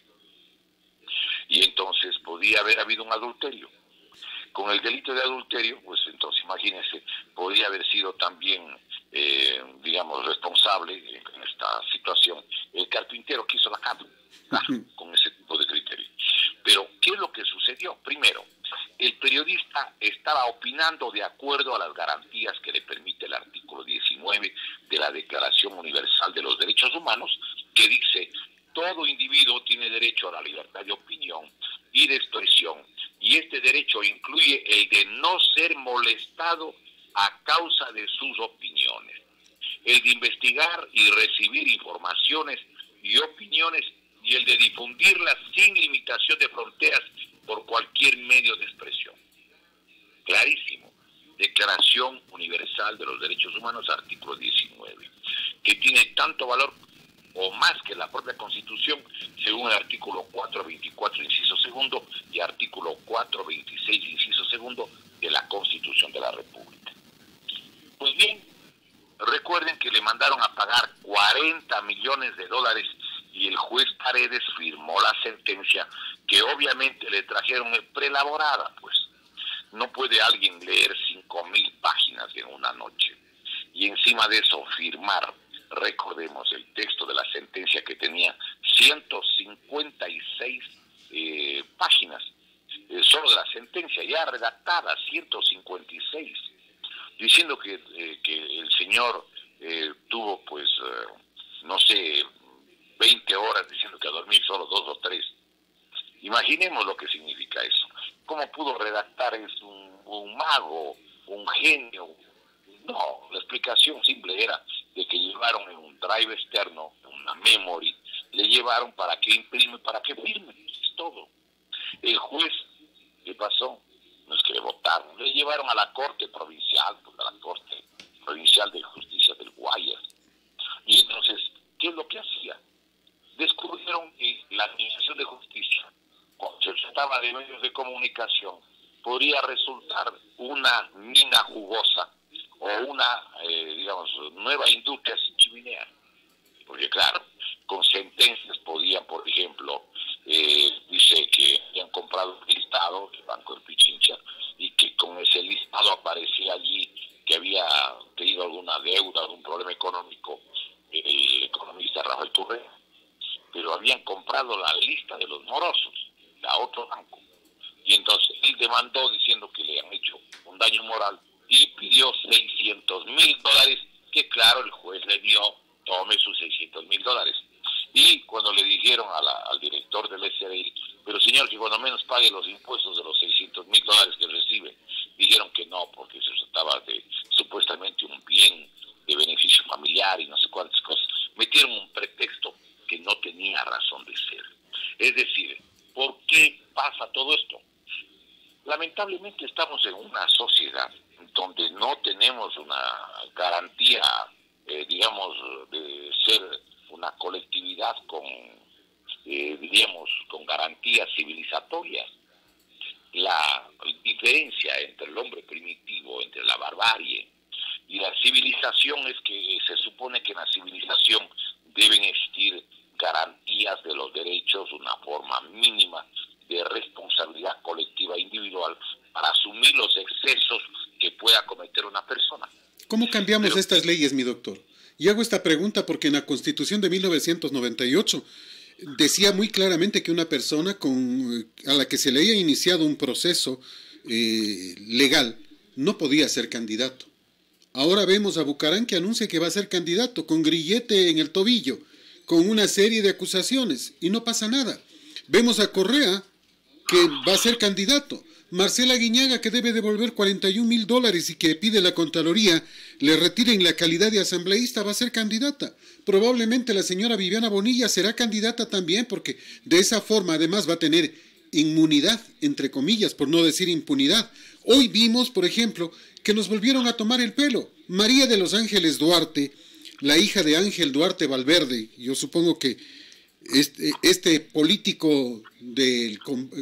Y entonces podía haber habido un adulterio. Con el delito de adulterio, pues entonces imagínense, podría haber sido también, responsable en esta situación el carpintero que hizo la cama, con ese tipo de criterio. Pero, ¿qué es lo que sucedió? Primero, el periodista estaba opinando de acuerdo a las garantías que le permite el artículo 19 de la Declaración Universal de los Derechos Humanos, que dice, todo individuo tiene derecho a la libertad de opinión y de expresión, y este derecho incluye el de no ser molestado a causa de sus opiniones. el de investigar y recibir informaciones y opiniones, y el de difundirlas sin limitación de fronteras por cualquier medio de expresión. Clarísimo. Declaración Universal de los Derechos Humanos, artículo 19, que tiene tanto valor o más que la propia Constitución, según el artículo 424, inciso segundo, y artículo 426, inciso segundo, de la Constitución de la República. Pues bien, recuerden que le mandaron a pagar 40 millones de dólares y el juez Paredes firmó la sentencia, que obviamente le trajeron preelaborada, pues. No puede alguien leer 5,000 páginas en una noche y encima de eso firmar. Recordemos el texto de la sentencia, que tenía 156 páginas, solo de la sentencia ya redactada, 156, diciendo que el señor tuvo, pues, no sé, 20 horas diciendo que a dormir solo 2 o 3. Imaginemos lo que significa eso. ¿Cómo pudo redactar? Es un mago, un genio. No, la explicación simple era de que llevaron en un drive externo, una memory, le llevaron para que imprime, para que firme, es todo. El juez, ¿qué pasó? No es que le votaron, le llevaron a la Corte Provincial, pues a la Corte Provincial de Justicia del Guayas. Y entonces, ¿qué es lo que hacía? Descubrieron que la Administración de Justicia, cuando se trataba de medios de comunicación, podría resultar una mina jugosa o una, nueva industria sin chimenea. Porque claro, con sentencias podían, por ejemplo, dice que habían comprado un listado, el Banco de Pichincha, y que con ese listado aparecía allí que había tenido alguna deuda, algún problema económico, el economista Rafael Turré, pero habían comprado la lista de los morosos a otro banco. Y entonces él demandó diciendo que le han hecho un daño moral y pidió $600,000, que claro, el juez le dio, tome sus $600,000. Y cuando le dijeron al director del SRI, pero señor, que cuando menos pague los impuestos de los $600,000 que recibe, dijeron que no, porque se trataba de supuestamente un bien de beneficio familiar y no sé cuántas cosas. Metieron un pretexto que no tenía razón de ser. Es decir, ¿por qué pasa todo esto? Lamentablemente estamos en una sociedad donde no tenemos una garantía, de ser una colectividad con garantías civilizatorias. La diferencia entre el hombre primitivo, entre la barbarie y la civilización, es que se supone que en la civilización deben existir garantías de los derechos, una forma mínima de responsabilidad colectiva individual para asumir los excesos que pueda cometer una persona. ¿Cómo cambiamos estas leyes, mi doctor? Y hago esta pregunta porque en la Constitución de 1998 decía muy claramente que una persona a la que se le haya iniciado un proceso legal no podía ser candidato. Ahora vemos a Bucaram, que anuncia que va a ser candidato con grillete en el tobillo, con una serie de acusaciones, y no pasa nada. Vemos a Correa, que va a ser candidato. Marcela Guiñaga, que debe devolver $41,000 y que pide la Contraloría le retiren la calidad de asambleísta, va a ser candidata. Probablemente la señora Viviana Bonilla será candidata también, porque de esa forma además va a tener inmunidad, entre comillas, por no decir impunidad. Hoy vimos, por ejemplo, que nos volvieron a tomar el pelo. María de los Ángeles Duarte, la hija de Ángel Duarte Valverde, yo supongo que este político de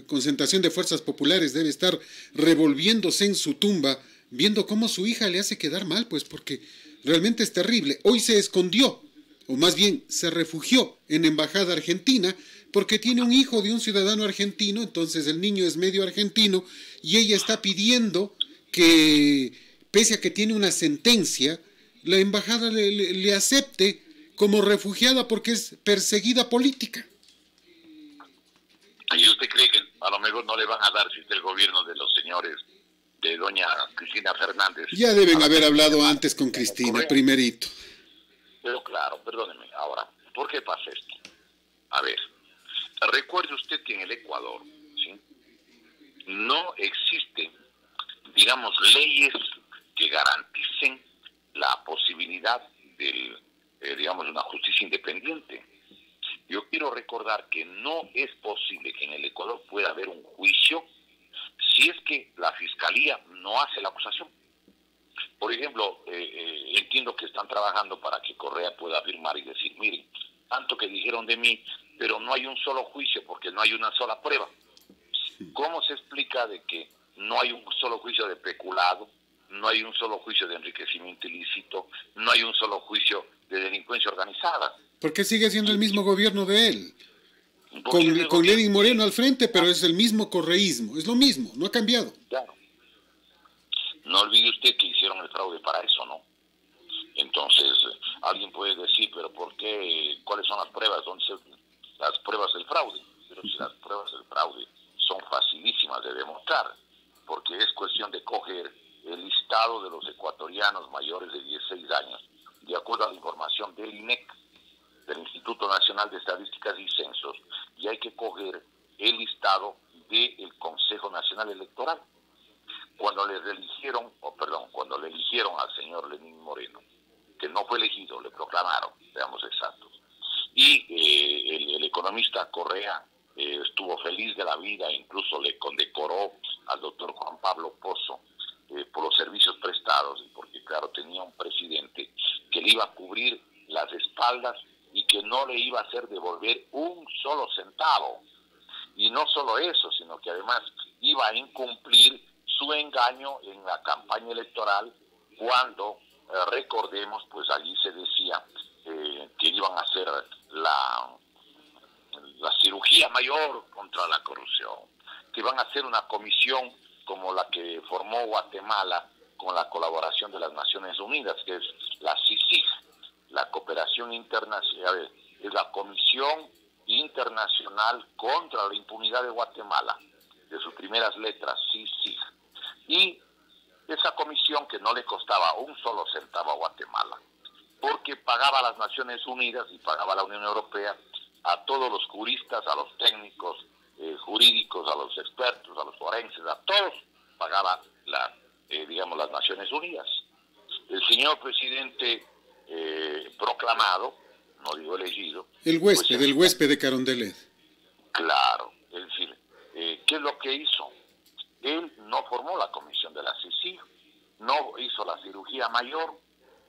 concentración de fuerzas populares debe estar revolviéndose en su tumba, viendo cómo su hija le hace quedar mal, pues porque realmente es terrible. Hoy se escondió, o más bien se refugió en embajada argentina, porque tiene un hijo de un ciudadano argentino, entonces el niño es medio argentino, y ella está pidiendo que, pese a que tiene una sentencia, la embajada le acepte como refugiada porque es perseguida política. ¿Y usted cree que a lo mejor no le van a dar si es el gobierno de los señores de doña Cristina Fernández? Ya deben haber hablado antes con Cristina, primerito. Pero claro, perdóneme, ahora, ¿por qué pasa esto? A ver, recuerde usted que en el Ecuador, ¿sí?, no existen, digamos, leyes que garanticen la posibilidad del digamos, una justicia independiente. Yo quiero recordar que no es posible que en el Ecuador pueda haber un juicio si es que la Fiscalía no hace la acusación. Por ejemplo, entiendo que están trabajando para que Correa pueda afirmar y decir, miren, tanto que dijeron de mí, pero no hay un solo juicio porque no hay una sola prueba. ¿Cómo se explica de que no hay un solo juicio de peculado, no hay un solo juicio de enriquecimiento ilícito, no hay un solo juicio de delincuencia organizada? Porque sigue siendo el mismo gobierno de él, con Lenín Moreno al frente, pero es el mismo correísmo, es lo mismo, no ha cambiado. Claro. No olvide usted que hicieron el fraude para eso, ¿no? Entonces, alguien puede decir, pero ¿por qué? ¿Cuáles son las pruebas? ¿Dónde las pruebas del fraude? Pero si las pruebas del fraude son facilísimas de demostrar, porque es cuestión de coger el listado de los ecuatorianos mayores de 16 años, de acuerdo a la información del INEC, del Instituto Nacional de Estadísticas y Censos, y hay que coger el listado del Consejo Nacional Electoral. Cuando le eligieron al señor Lenín Moreno, que no fue elegido, le proclamaron, seamos exactos, y el economista Correa estuvo feliz de la vida, incluso le condecoró al doctor Juan Pablo Pozo por los servicios prestados, y porque claro, tenía un presidente que le iba a cubrir las espaldas y que no le iba a hacer devolver un solo centavo. Y no solo eso, sino que además iba a incumplir su engaño en la campaña electoral cuando, recordemos, pues allí se decía que iban a hacer la cirugía mayor contra la corrupción, que iban a hacer una comisión como la que formó Guatemala con la colaboración de las Naciones Unidas, que es la CICIG, la Cooperación Internacional, es la Comisión Internacional contra la Impunidad de Guatemala, de sus primeras letras, CICIG. Y esa comisión que no le costaba un solo centavo a Guatemala, porque pagaba a las Naciones Unidas y pagaba a la Unión Europea, a todos los juristas, a los técnicos jurídicos, a los expertos, a los forenses, a todos pagaba las Naciones Unidas. El señor presidente proclamado, no digo elegido, el huésped de Carondelet. Claro, es decir, ¿qué es lo que hizo? Él no formó la comisión de la CICIG, no hizo la cirugía mayor,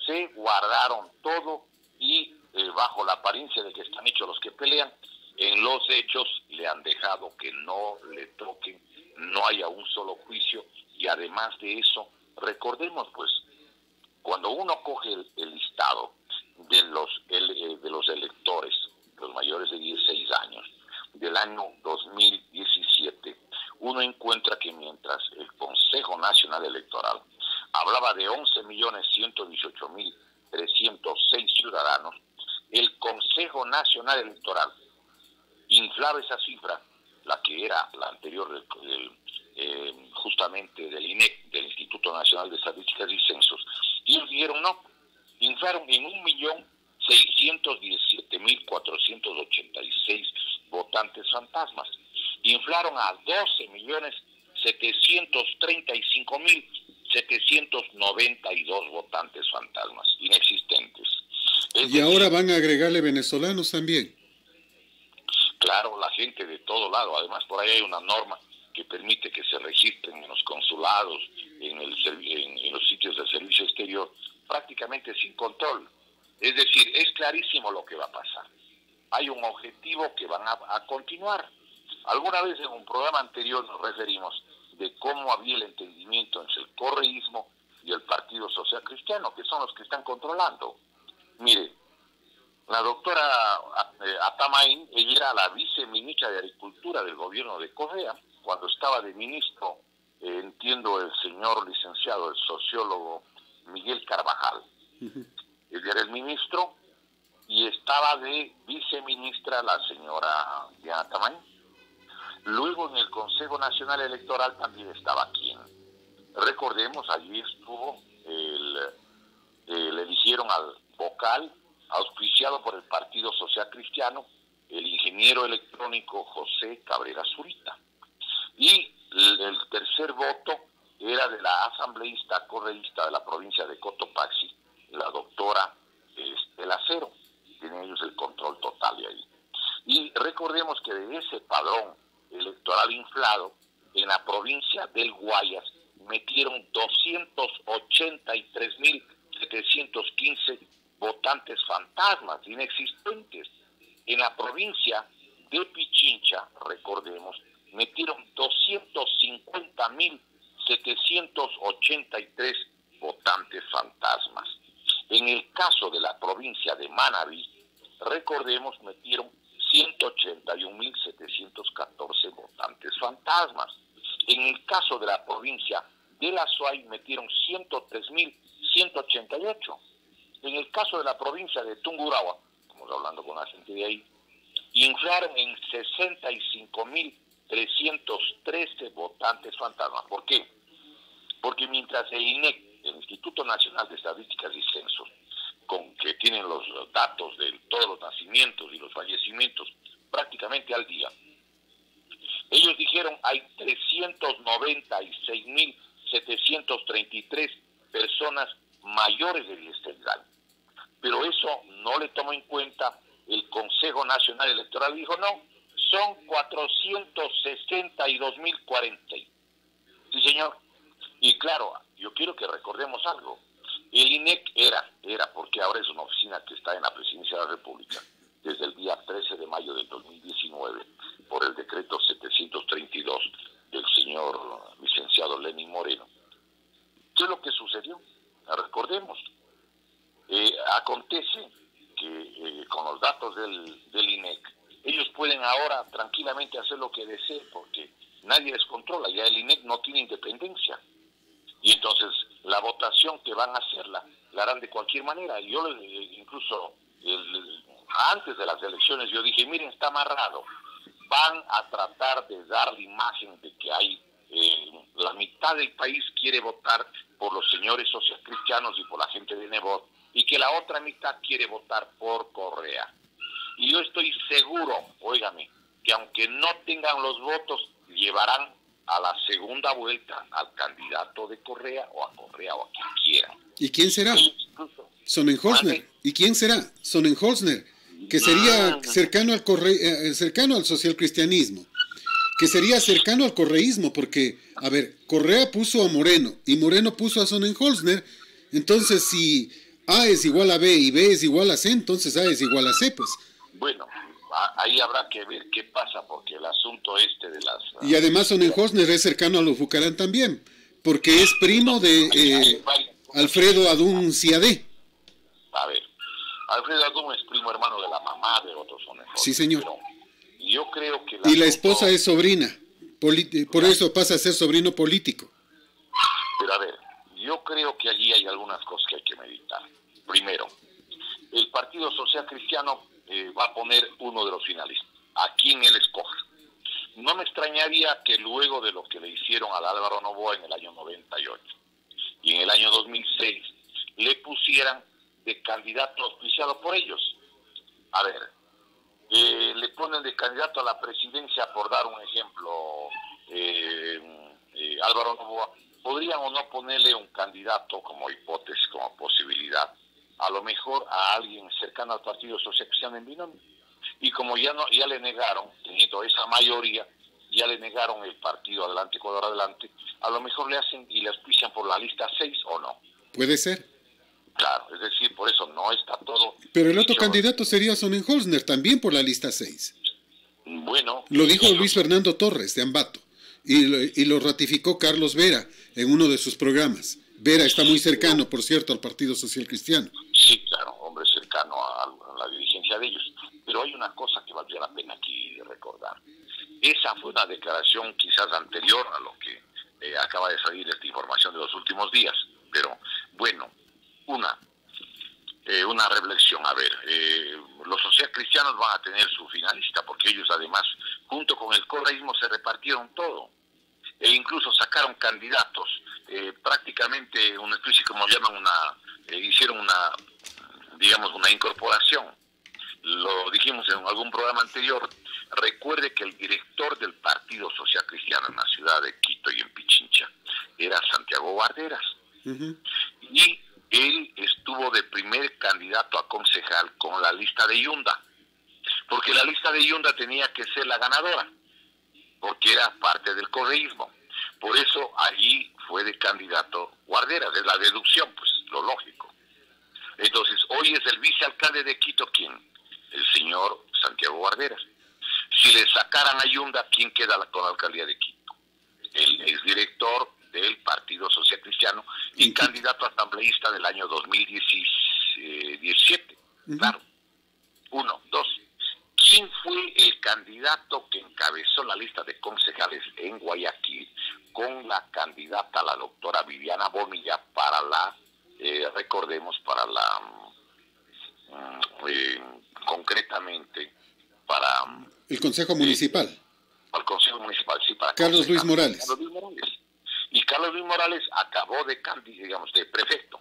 se guardaron todo y bajo la apariencia de que están hechos los que pelean, en los hechos le han dejado que no le toquen, no haya un solo juicio, y además de eso, recordemos pues, cuando uno coge el listado de los electores, los mayores de 16 años, del año 2017, uno encuentra que mientras el Consejo Nacional Electoral hablaba de 11.118.306 ciudadanos, el Consejo Nacional Electoral inflaba esa cifra, la que era la anterior justamente del INEC, del Instituto Nacional de Estadísticas y Censos, y ellos dijeron no, inflaron en 1.617.486 votantes fantasmas, inflaron a 12.735.792 votantes fantasmas, inexistentes. Y ahora van a agregarle venezolanos también. Claro, la gente de todo lado. Además, por ahí hay una norma que permite que se registren en los consulados, en los sitios de servicio exterior, prácticamente sin control. Es decir, es clarísimo lo que va a pasar. Hay un objetivo que van a continuar. Alguna vez en un programa anterior nos referimos de cómo había el entendimiento entre el correísmo y el Partido Social Cristiano, que son los que están controlando. Mire, la doctora Atamain, ella era la viceministra de Agricultura del gobierno de Correa, cuando estaba de ministro, entiendo, el señor licenciado, el sociólogo Miguel Carvajal. Él era el ministro y estaba de viceministra la señora Diana Atamain. Luego en el Consejo Nacional Electoral también estaba quien. Recordemos, allí estuvo, le eligieron al vocal, auspiciado por el Partido Social Cristiano, el ingeniero electrónico José Cabrera Zurita. Y el tercer voto era de la asambleísta correísta de la provincia de Cotopaxi, la doctora Estela Cero. inflado, en la provincia del Guayas metieron 283.715 votantes fantasmas, inexistentes. En la provincia de Pichincha, recordemos, metieron 250.783 votantes fantasmas. En el caso de la provincia de Manabí, recordemos, metieron 181.714 votantes fantasmas. En el caso de la provincia de La Suay, metieron 103.188. En el caso de la provincia de Tungurahua, estamos hablando con la gente de ahí, inflaron en 65.313 votantes fantasmas. ¿Por qué? Porque mientras el INEC, el Instituto Nacional de Estadísticas y Censos, con que tienen los datos de todos los nacimientos y los fallecimientos prácticamente al día, ellos dijeron hay 396.733 personas mayores de 16 años. Pero eso no le tomó en cuenta el Consejo Nacional Electoral. Dijo, no, son 462.040. Sí, señor. Y claro, yo quiero que recordemos algo. El INEC era porque ahora es una oficina que está en la Presidencia de la República, desde el día 13 de mayo del 2019, por el decreto 732 del señor licenciado Lenín Moreno. ¿Qué es lo que sucedió? Recordemos. Acontece que con los datos del INEC, ellos pueden ahora tranquilamente hacer lo que deseen, porque nadie les controla, ya el INEC no tiene independencia. Y entonces la votación que van a hacerla, la harán de cualquier manera. Yo incluso antes de las elecciones yo dije, miren, está amarrado. Van a tratar de dar la imagen de que hay la mitad del país quiere votar por los señores socialcristianos y por la gente de Nebot, y que la otra mitad quiere votar por Correa. Y yo estoy seguro, óigame, que aunque no tengan los votos, llevarán a la segunda vuelta al candidato de Correa o a quien quiera. ¿Y quién será? Sonnenholzner. ¿Y quién será? Sonnenholzner, que sería cercano al socialcristianismo, que sería cercano al correísmo, porque, a ver, Correa puso a Moreno y Moreno puso a Sonnenholzner. Entonces, si A es igual a B y B es igual a C, entonces A es igual a C, pues. Bueno, ahí habrá que ver qué pasa, porque el asunto de las... Y además Sonnenholzner es cercano a los Bucarán también, porque es primo de Alfredo Adún Ciadé. A ver, Alfredo Adún es primo hermano de la mamá de otro Sonnenholzner. Sí, señor. Pero yo creo que... Y la esposa es sobrina, por eso pasa a ser sobrino político. Pero a ver, yo creo que allí hay algunas cosas que hay que meditar. Primero, el Partido Social Cristiano va a poner uno de los finalistas, a quien él escoja. No me extrañaría que luego de lo que le hicieron al Álvaro Noboa en el año 98 y en el año 2006, le pusieran de candidato auspiciado por ellos. A ver, le ponen de candidato a la presidencia, por dar un ejemplo, Álvaro Noboa. ¿Podrían o no ponerle un candidato como hipótesis, como posibilidad, a lo mejor a alguien cercano al Partido Social Cristiano en binomio? Y como ya le negaron, teniendo esa mayoría, ya le negaron el partido Adelante Ecuador Adelante, a lo mejor le hacen y le auspician por la lista 6 o no. Puede ser. Claro, es decir, por eso no está todo... Pero el otro candidato sería Sonnenholzner, también por la lista 6. Bueno... Lo dijo Luis Fernando Torres, de Ambato, y lo ratificó Carlos Vera en uno de sus programas. Vera está muy cercano, por cierto, al Partido Social Cristiano. Sí, claro, hombre cercano a la dirigencia de ellos. Pero hay una cosa que valdría la pena aquí recordar. Esa fue una declaración quizás anterior a lo que acaba de salir esta información de los últimos días. Pero, bueno, una reflexión. A ver, los socialcristianos van a tener su finalista, porque ellos además, junto con el correísmo, se repartieron todo. E incluso sacaron candidatos, prácticamente una especie, como llaman, hicieron una incorporación. Lo dijimos en algún programa anterior. Recuerde que el director del Partido Social Cristiano en la ciudad de Quito y en Pichincha era Santiago Guarderas. Y él estuvo de primer candidato a concejal con la lista de Yunda, porque la lista de Yunda tenía que ser la ganadora. porque era parte del correísmo. Por eso allí fue de candidato Guarderas, es la deducción, pues, lo lógico. Entonces, hoy es el vicealcalde de Quito, ¿quién? El señor Santiago Guarderas. Si le sacaran a Yunda, ¿quién queda con la alcaldía de Quito? El exdirector del Partido Social Cristiano y candidato asambleísta del año 2017. Claro. 1, 2. ¿Quién fue el candidato que encabezó la lista de concejales en Guayaquil con la candidata, la doctora Viviana Bonilla, para la, recordemos, para la, concretamente, para... el Consejo Municipal. Al Consejo Municipal, sí, para Carlos Luis Morales. Carlos Luis Morales. Y Carlos Luis Morales acabó de prefecto.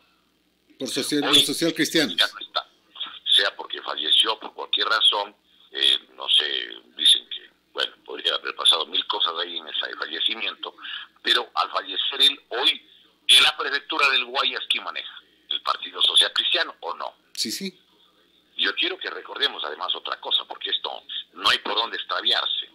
Por los social cristianos. Ya no está. Sea porque falleció por cualquier razón, no sé, dicen que, bueno, podría haber pasado mil cosas ahí en ese fallecimiento, pero al fallecer él, hoy, en la prefectura del Guayas, ¿quién maneja? ¿El Partido Social Cristiano o no? Sí, sí. Yo quiero que recordemos además otra cosa, porque esto no hay por dónde extraviarse.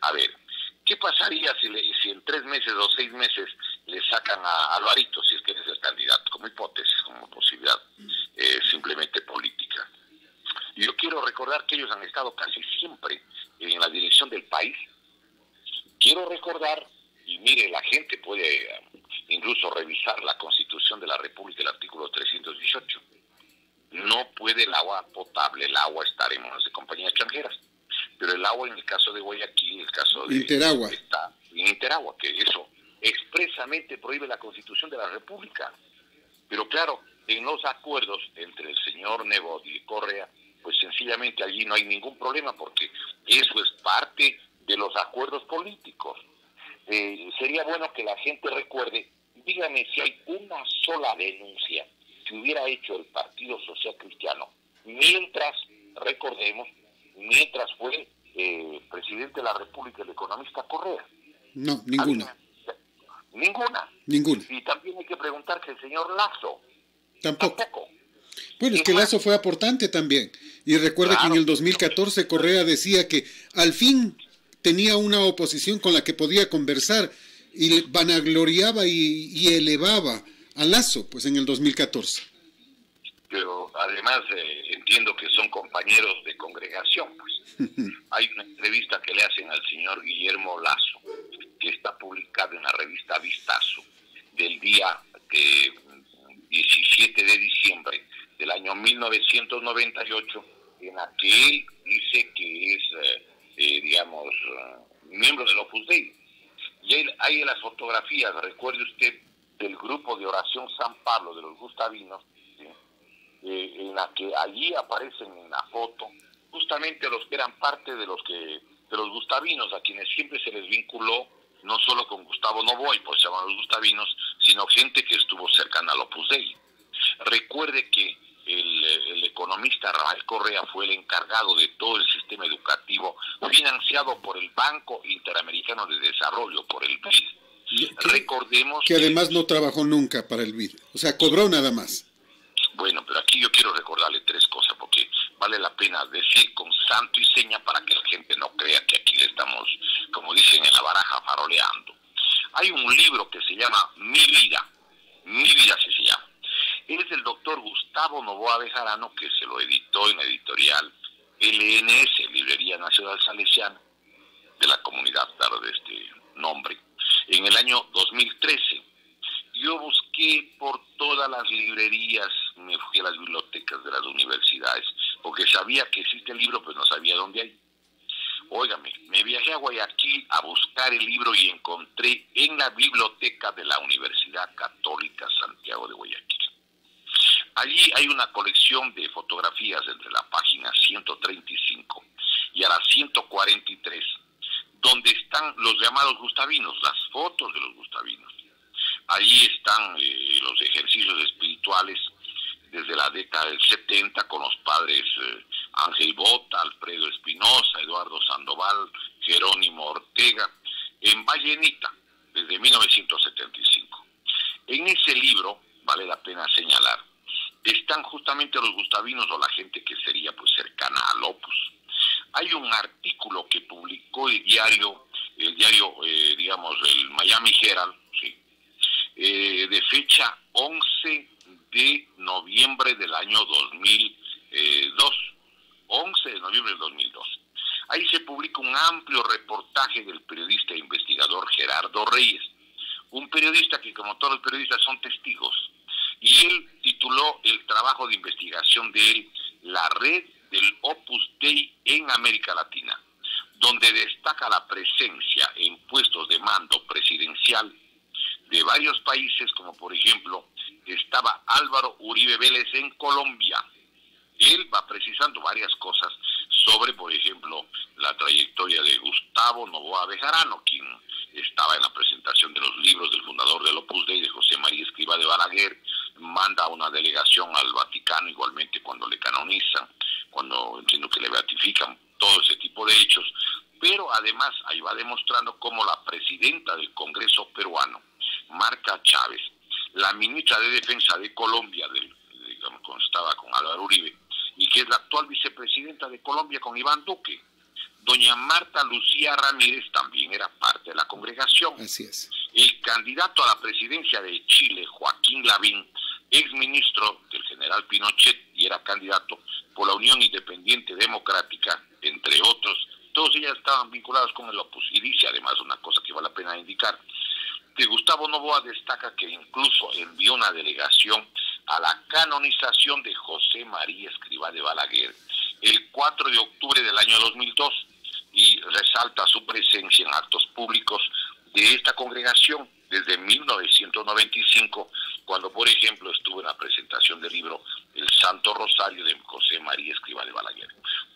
A ver, ¿qué pasaría si en 3 meses o 6 meses le sacan a Alvarito, si es que es el candidato, como hipótesis, como posibilidad simplemente política? Yo quiero recordar que ellos han estado casi siempre en la dirección del país. Quiero recordar, y mire, la gente puede incluso revisar la Constitución de la República, el artículo 318. No puede el agua potable, el agua estar en manos de compañías extranjeras. Pero el agua, en el caso de Guayaquil, el caso de Interagua, está en Interagua, que eso expresamente prohíbe la Constitución de la República. Pero claro, en los acuerdos entre el señor Nebot y Correa, pues sencillamente allí no hay ningún problema, porque eso es parte de los acuerdos políticos. Sería bueno que la gente recuerde, dígame si hay una sola denuncia que hubiera hecho el Partido Social Cristiano mientras, recordemos, mientras fue presidente de la República, el economista Correa. No, ninguna. Ninguna. Y también hay que preguntar que el señor Lasso. Tampoco. Bueno, es que Lasso fue aportante también. Y recuerda que en el 2014 Correa decía que al fin tenía una oposición con la que podía conversar y vanagloriaba y elevaba a Lasso, pues en el 2014. Pero además entiendo que son compañeros de congregación, pues. Hay una entrevista que le hacen al señor Guillermo Lasso, que está publicada en la revista Vistazo, del día 17 de diciembre del año 1998, en la que él dice que es, miembro del Opus Dei. Y hay las fotografías, recuerde usted, del grupo de oración San Pablo de los Gustavinos, ¿sí? En la que allí aparecen en la foto justamente los que eran parte de los gustavinos, a quienes siempre se les vinculó, no solo con Gustavo Novoa, pues se llaman los gustavinos, sino gente que estuvo cercana al Opus Dei. Recuerde que el economista Rafael Correa fue el encargado de todo el sistema educativo financiado por el Banco Interamericano de Desarrollo, por el BID. Recordemos que además no trabajó nunca para el BID, o sea, cobró nada más. Bueno, pero aquí yo quiero recordarle 3 cosas, porque vale la pena decir con santo y seña para que la gente no crea que aquí le estamos, como dicen en la baraja, faroleando. Hay un libro que se llama Mi Vida así se llama. Es del doctor Gustavo Novoa Bejarano, que se lo editó en la editorial LNS, Librería Nacional Salesiana, de la comunidad, claro, de este nombre, en el año 2013. Yo busqué por todas las librerías, me fui a las bibliotecas de las universidades, porque sabía que existe el libro, pero no sabía dónde hay. Óigame, me viajé a Guayaquil a buscar el libro y encontré en la biblioteca de la Universidad Católica Santiago de Guayaquil. Allí hay una colección de fotografías entre la página 135 y a la 143, donde están los llamados gustavinos, las fotos de los gustavinos. Allí están los ejercicios espirituales desde la década del 70 con los padres Ángel Bota, Alfredo Espinosa, Eduardo Sandoval, Jerónimo Ortega, en Vallenita, desde 1975. En ese libro, vale la pena señalar, están justamente los gustavinos o la gente que sería pues cercana al Opus. Hay un artículo que publicó el diario el diario, digamos, el Miami Herald, ¿sí? De fecha 11 de noviembre del año 2002. 11 de noviembre del 2002. Ahí se publica un amplio reportaje del periodista e investigador Gerardo Reyes, un periodista que, como todos los periodistas, son testigos. Y él tituló el trabajo de investigación de él La red del Opus Dei en América Latina, donde destaca la presencia en puestos de mando presidencial de varios países, como por ejemplo estaba Álvaro Uribe Vélez en Colombia. Él va precisando varias cosas sobre, por ejemplo, la trayectoria de Gustavo Noboa Bejarano, quien estaba en la presentación de los libros del fundador del Opus Dei, de José María Escrivá de Balaguer, manda una delegación al Vaticano igualmente cuando le canonizan, cuando entiendo que le beatifican, todo ese tipo de hechos. Pero además ahí va demostrando cómo la presidenta del Congreso peruano, Marta Chávez, la ministra de Defensa de Colombia, digamos, cuando estaba con Álvaro Uribe, y que es la actual vicepresidenta de Colombia con Iván Duque, doña Marta Lucía Ramírez, también era parte de la congregación. Así es. El candidato a la presidencia de Chile, Joaquín Lavín, exministro del general Pinochet, y era candidato por la Unión Independiente Democrática, entre otros. Todos ellos estaban vinculados con el Opus. Y dice además una cosa que vale la pena indicar, que Gustavo Noboa destaca que incluso envió una delegación a la canonización de José María Escrivá de Balaguer el 4 de octubre del año 2002 y resalta su presencia en actos públicos de esta congregación desde 1995, cuando por ejemplo estuvo en la presentación del libro El Santo Rosario de José María Escrivá de Balaguer.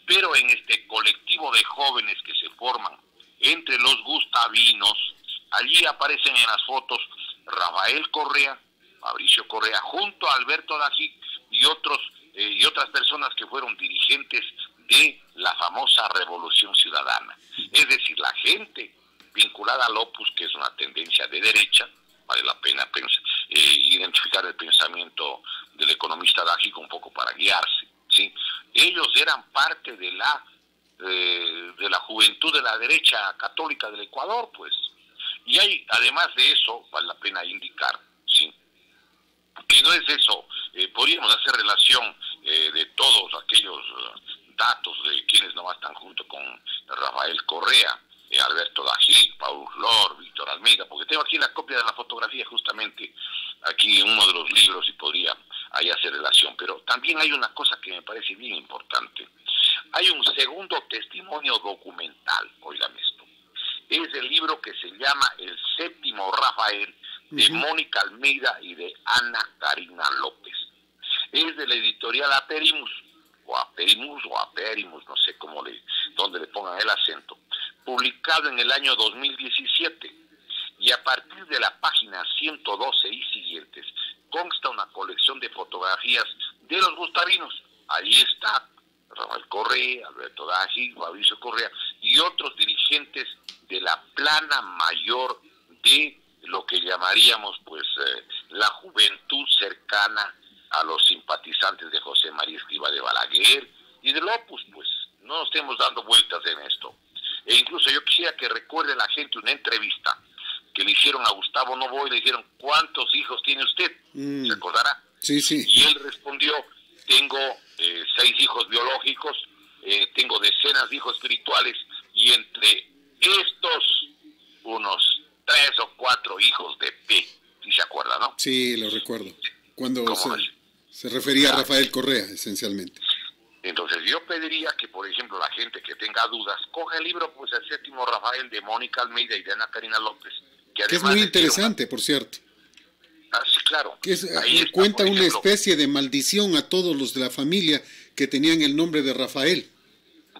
Pero en este colectivo de jóvenes que se forman entre los gustavinos, allí aparecen en las fotos Rafael Correa, Fabricio Correa, junto a Alberto Dají y otras personas que fueron dirigentes de la famosa Revolución Ciudadana. Es decir, la gente vinculada al Opus, que es una tendencia de derecha, vale la pena identificar el pensamiento del economista Dají un poco para guiarse, ¿sí? Ellos eran parte de la juventud de la derecha católica del Ecuador, pues. Y hay, además de eso, vale la pena indicar, ¿sí?, que no es eso, podríamos hacer relación de todos aquellos datos de quienes no están junto con Rafael Correa, Alberto Dají, Paul Flor, Víctor Almeida, porque tengo aquí la copia de la fotografía justamente aquí en uno de los libros y podría ahí hacer relación. Pero también hay una cosa que me parece bien importante. Hay un segundo testimonio documental, oigan esto. Es el libro que se llama El Séptimo Rafael, de Mónica Almeida y de Ana Karina López. Es de la editorial Aperimus, o Aperimus, no sé dónde le pongan el acento, publicado en el año 2017. Y a partir de la página 112 y siguientes, consta una colección de fotografías de los gustavinos. Allí está Rafael Correa, Alberto Dají, Fabricio Correa y otros dirigentes de la plana mayor de lo que llamaríamos pues la juventud cercana a los simpatizantes de José María Escrivá de Balaguer y del Opus, pues no nos estemos dando vueltas en esto. E incluso yo quisiera que recuerde la gente una entrevista que le hicieron a Gustavo Noboa y le dijeron, ¿cuántos hijos tiene usted? ¿Se acordará? Sí, sí. Y él respondió, tengo 6 hijos biológicos, tengo decenas de hijos espirituales y entre estos unos 3 o 4 hijos de P. ¿Sí se acuerda, no? Sí, lo recuerdo. Cuando se refería a Rafael Correa, esencialmente. Entonces yo pediría que, por ejemplo, la gente que tenga dudas, coja el libro, pues El Séptimo Rafael, de Mónica Almeida y de Ana Karina López. Que es muy interesante, por cierto. Ah, sí, claro. Que cuenta una especie de maldición a todos los de la familia que tenían el nombre de Rafael.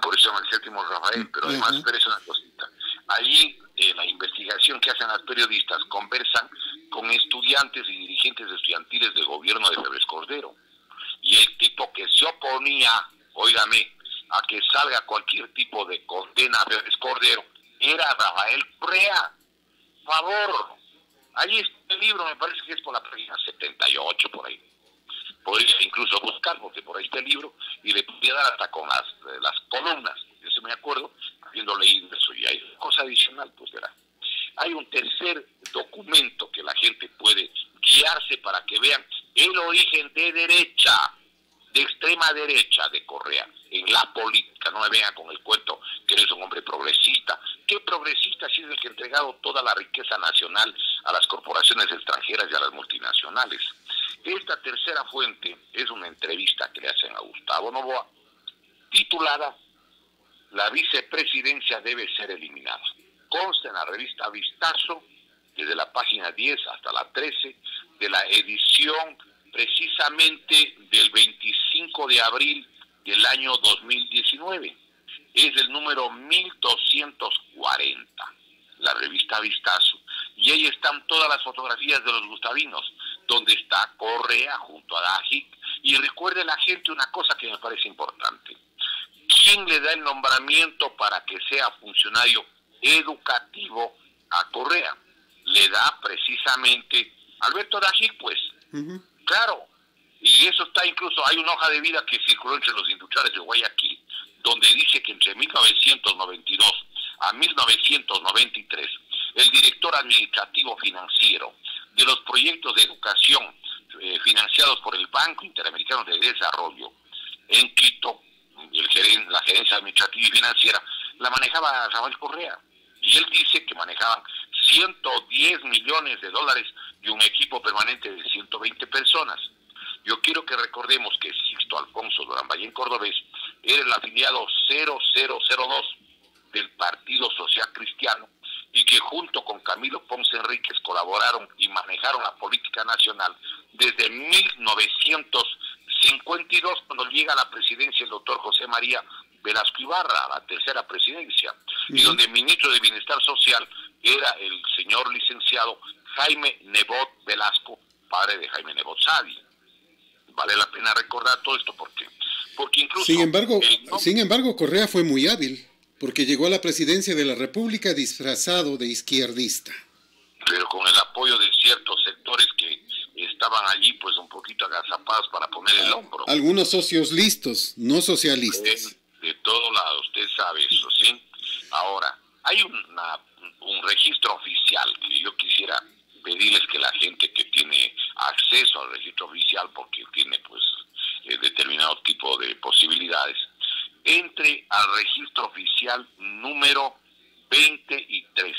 Por eso El Séptimo Rafael, pero además, pero es una cosita. Allí, la investigación que hacen las periodistas, conversan con estudiantes y dirigentes estudiantiles del gobierno de Febres Cordero. Y el tipo que se oponía, óigame, a que salga cualquier tipo de condena a Febres Cordero, era Rafael Correa. Favor, ahí está el libro, me parece que es por la página 78, por ahí. Podría incluso buscar, porque por ahí está el libro, y le podría dar hasta con las columnas. Yo se me acuerdo, habiendo leído eso, y hay cosa adicional, pues verá. Hay un tercer documento que la gente puede guiarse para que vean el origen de derecha, de extrema derecha de Correa en la política. No me vengan con el cuento que eres un hombre progresista. ¿Qué progresista si es el que ha entregado toda la riqueza nacional a las corporaciones extranjeras y a las multinacionales? Esta tercera fuente es una entrevista que le hacen a Gustavo Noboa, titulada "La vicepresidencia debe ser eliminada". Consta en la revista Vistazo, desde la página 10 hasta la 13, de la edición precisamente del 25 de abril del año 2019. Es el número 1240, la revista Vistazo. Y ahí están todas las fotografías de los gustavinos, donde está Correa junto a Dajic. Y recuerde la gente una cosa que me parece importante. ¿Quién le da el nombramiento para que sea funcionario educativo a Correa? Le da precisamente Alberto Dajic, pues. Claro. Y eso está incluso, hay una hoja de vida que circuló entre los industriales de Guayaquil, donde dice que entre 1992 a 1993, el director administrativo financiero de los proyectos de educación financiados por el Banco Interamericano de Desarrollo en Quito, la gerencia administrativa y financiera, la manejaba Rafael Correa. Y él dice que manejaban 110 millones de dólares y un equipo permanente de 120 personas. Yo quiero que recordemos que Sixto Alfonso Durán Ballén Cordobés era el afiliado 0002 del Partido Social Cristiano, y que junto con Camilo Ponce Enríquez colaboraron y manejaron la política nacional desde 1952, cuando llega a la presidencia el doctor José María Velasco Ibarra, a la tercera presidencia, y donde el ministro de Bienestar Social era el señor licenciado Jaime Nebot Velasco, padre de Jaime Nebot Sadi. Vale la pena recordar todo esto porque incluso... Sin embargo, Correa fue muy hábil, porque llegó a la presidencia de la República disfrazado de izquierdista. Pero con el apoyo de ciertos sectores que estaban allí, pues un poquito agazapados para poner el hombro. Algunos socios listos, no socialistas. De todo lado, usted sabe eso, ¿sí? Ahora, hay un registro oficial que yo quisiera pedirles que la gente que tiene acceso al registro oficial, porque tiene pues determinado tipo de posibilidades, entre al registro oficial número 23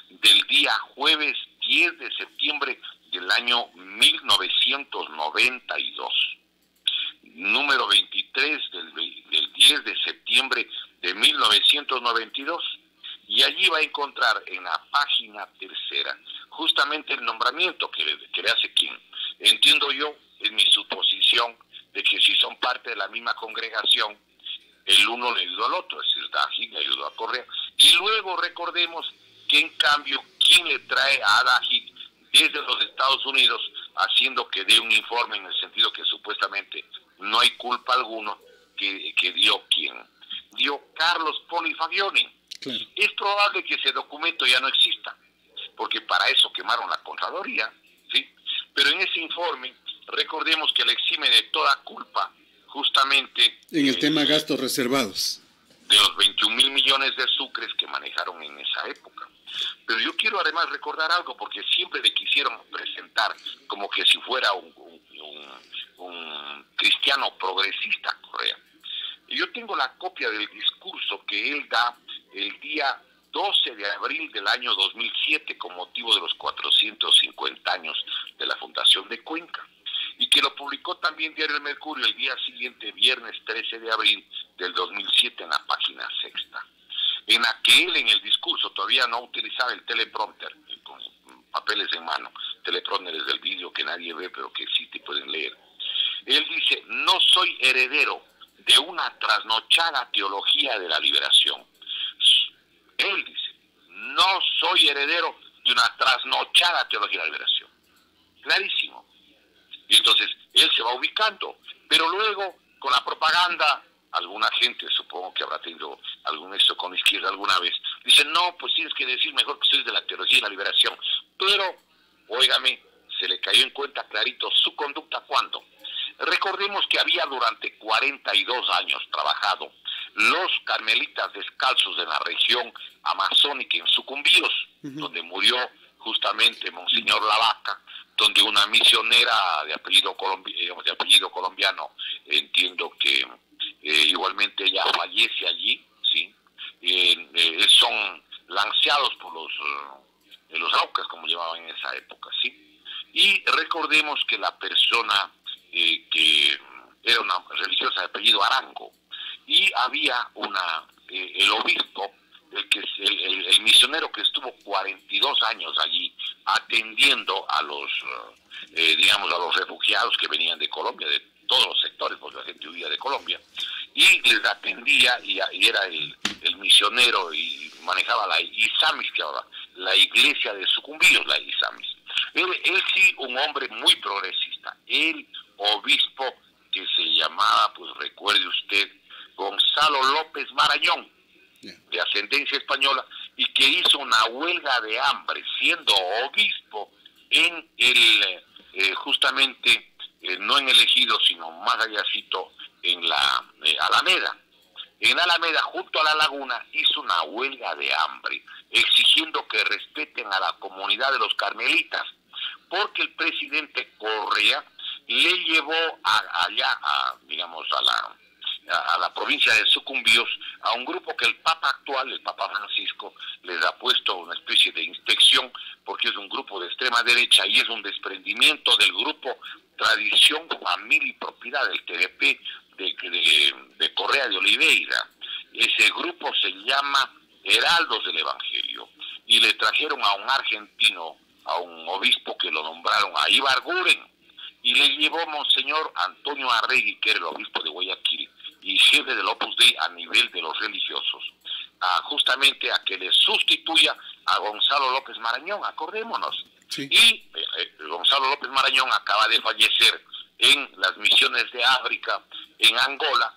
del día jueves 10 de septiembre del año 1992. Número 23 del 10 de septiembre de 1992. Y allí va a encontrar en la página tercera justamente el nombramiento que le hace quien. Entiendo yo, en mi suposición, de que si son parte de la misma congregación, el uno le ayudó al otro, es decir, Dajic le ayudó a Correa. Y luego recordemos que en cambio, ¿quién le trae a Dajic desde los Estados Unidos haciendo que dé un informe en el sentido que supuestamente no hay culpa alguno que dio quién? Dio Carlos Poli Fagioni. Claro. Es probable que ese documento ya no exista, porque para eso quemaron la Contraloría, ¿sí? Pero en ese informe, recordemos que le exime de toda culpa, justamente... En el tema gastos reservados. De los 21,000 millones de sucres que manejaron en esa época. Pero yo quiero además recordar algo, porque siempre le quisieron presentar como que si fuera un cristiano progresista, Correa. Y yo tengo la copia del discurso que él da el día 12 de abril del año 2007 con motivo de los 450 años de la Fundación de Cuenca, y que lo publicó también Diario El Mercurio el día siguiente, viernes 13 de abril del 2007, en la página sexta, en la que él en el discurso todavía no utilizaba el teleprompter, con papeles en mano, teleprompter es del vídeo que nadie ve pero que sí te pueden leer. Él dice: no soy heredero de una trasnochada teología de la liberación. Él dice: no soy heredero de una trasnochada teología de la liberación. Clarísimo. Y entonces él se va ubicando, pero luego con la propaganda, alguna gente supongo que habrá tenido algún nexo con la izquierda alguna vez, dice: no, pues tienes que decir mejor que sois de la teología de la liberación. Pero, óigame, se le cayó en cuenta clarito su conducta. ¿Cuándo? Recordemos que había durante 42 años trabajado los carmelitas descalzos de la región amazónica en Sucumbíos, donde murió justamente Monseñor Lavaca, donde una misionera de apellido colombiano, entiendo que igualmente ella fallece allí, ¿sí? Son lanceados por los Aucas, como llamaban en esa época, ¿sí? Y recordemos que la persona que era una religiosa de apellido Arango, y había el obispo, el misionero que estuvo 42 años allí atendiendo a digamos, a los refugiados que venían de Colombia, de todos los sectores, porque la gente huía de Colombia, y les atendía, y era el misionero, y manejaba la Isamis, que ahora, la iglesia de Sucumbíos, la Isamis. Él sí, un hombre muy progresista, el obispo que se llamaba, pues recuerde usted, Gonzalo López Marañón, de ascendencia española, y que hizo una huelga de hambre siendo obispo en justamente, no en el Ejido, sino más allácito, en la Alameda. En Alameda, junto a la laguna, hizo una huelga de hambre, exigiendo que respeten a la comunidad de los carmelitas, porque el presidente Correa le llevó allá, digamos, a la provincia de Sucumbíos, a un grupo que el Papa actual, el Papa Francisco, les ha puesto una especie de inspección, porque es un grupo de extrema derecha y es un desprendimiento del grupo Tradición, Familia y Propiedad, del TDP de Correa de Oliveira. Ese grupo se llama Heraldos del Evangelio, y le trajeron a un argentino, a un obispo que lo nombraron a Ibarguren, y le llevó Monseñor Antonio Arregui, que era el obispo de Guayaquil y jefe del Opus Dei a nivel de los religiosos, justamente a que le sustituya a Gonzalo López Marañón, acordémonos. Sí. Y Gonzalo López Marañón acaba de fallecer en las misiones de África, en Angola,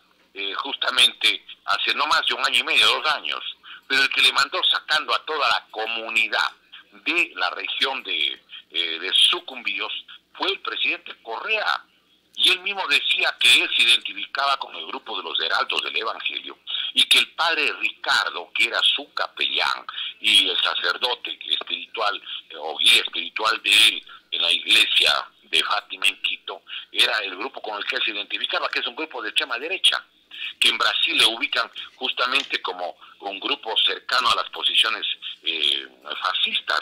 justamente hace no más de 1 año y medio, 2 años, pero el que le mandó sacando a toda la comunidad de la región de Sucumbíos fue el presidente Correa. Y él mismo decía que él se identificaba con el grupo de los Heraldos del Evangelio, y que el padre Ricardo, que era su capellán y el sacerdote espiritual o guía espiritual de él en la iglesia de Fátima en Quito, era el grupo con el que él se identificaba, que es un grupo de extrema derecha, que en Brasil le ubican justamente como un grupo cercano a las posiciones fascistas.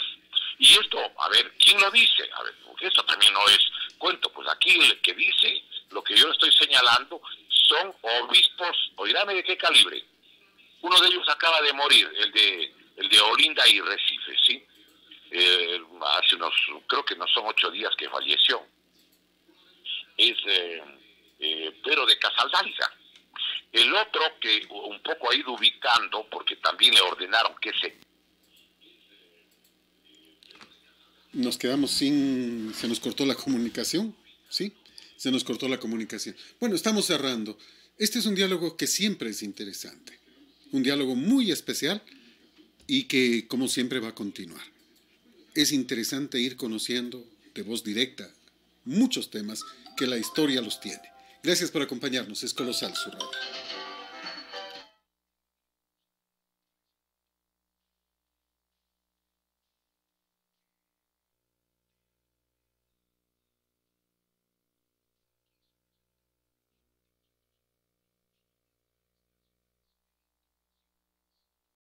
Y esto, a ver, ¿quién lo dice? A ver, porque esto también no es cuento, pues aquí el que dice lo que yo le estoy señalando son obispos, oírame de qué calibre. Uno de ellos acaba de morir, el de Olinda y Recife, ¿sí? Hace creo que no son 8 días que falleció. Es Pedro de Casaldalga. El otro que un poco ha ido ubicando, porque también le ordenaron que Nos quedamos se nos cortó la comunicación, ¿sí? Se nos cortó la comunicación. Bueno, estamos cerrando. Este es un diálogo que siempre es interesante, un diálogo muy especial y que, como siempre, va a continuar. Es interesante ir conociendo de voz directa muchos temas que la historia los tiene. Gracias por acompañarnos. Es colosal su radio.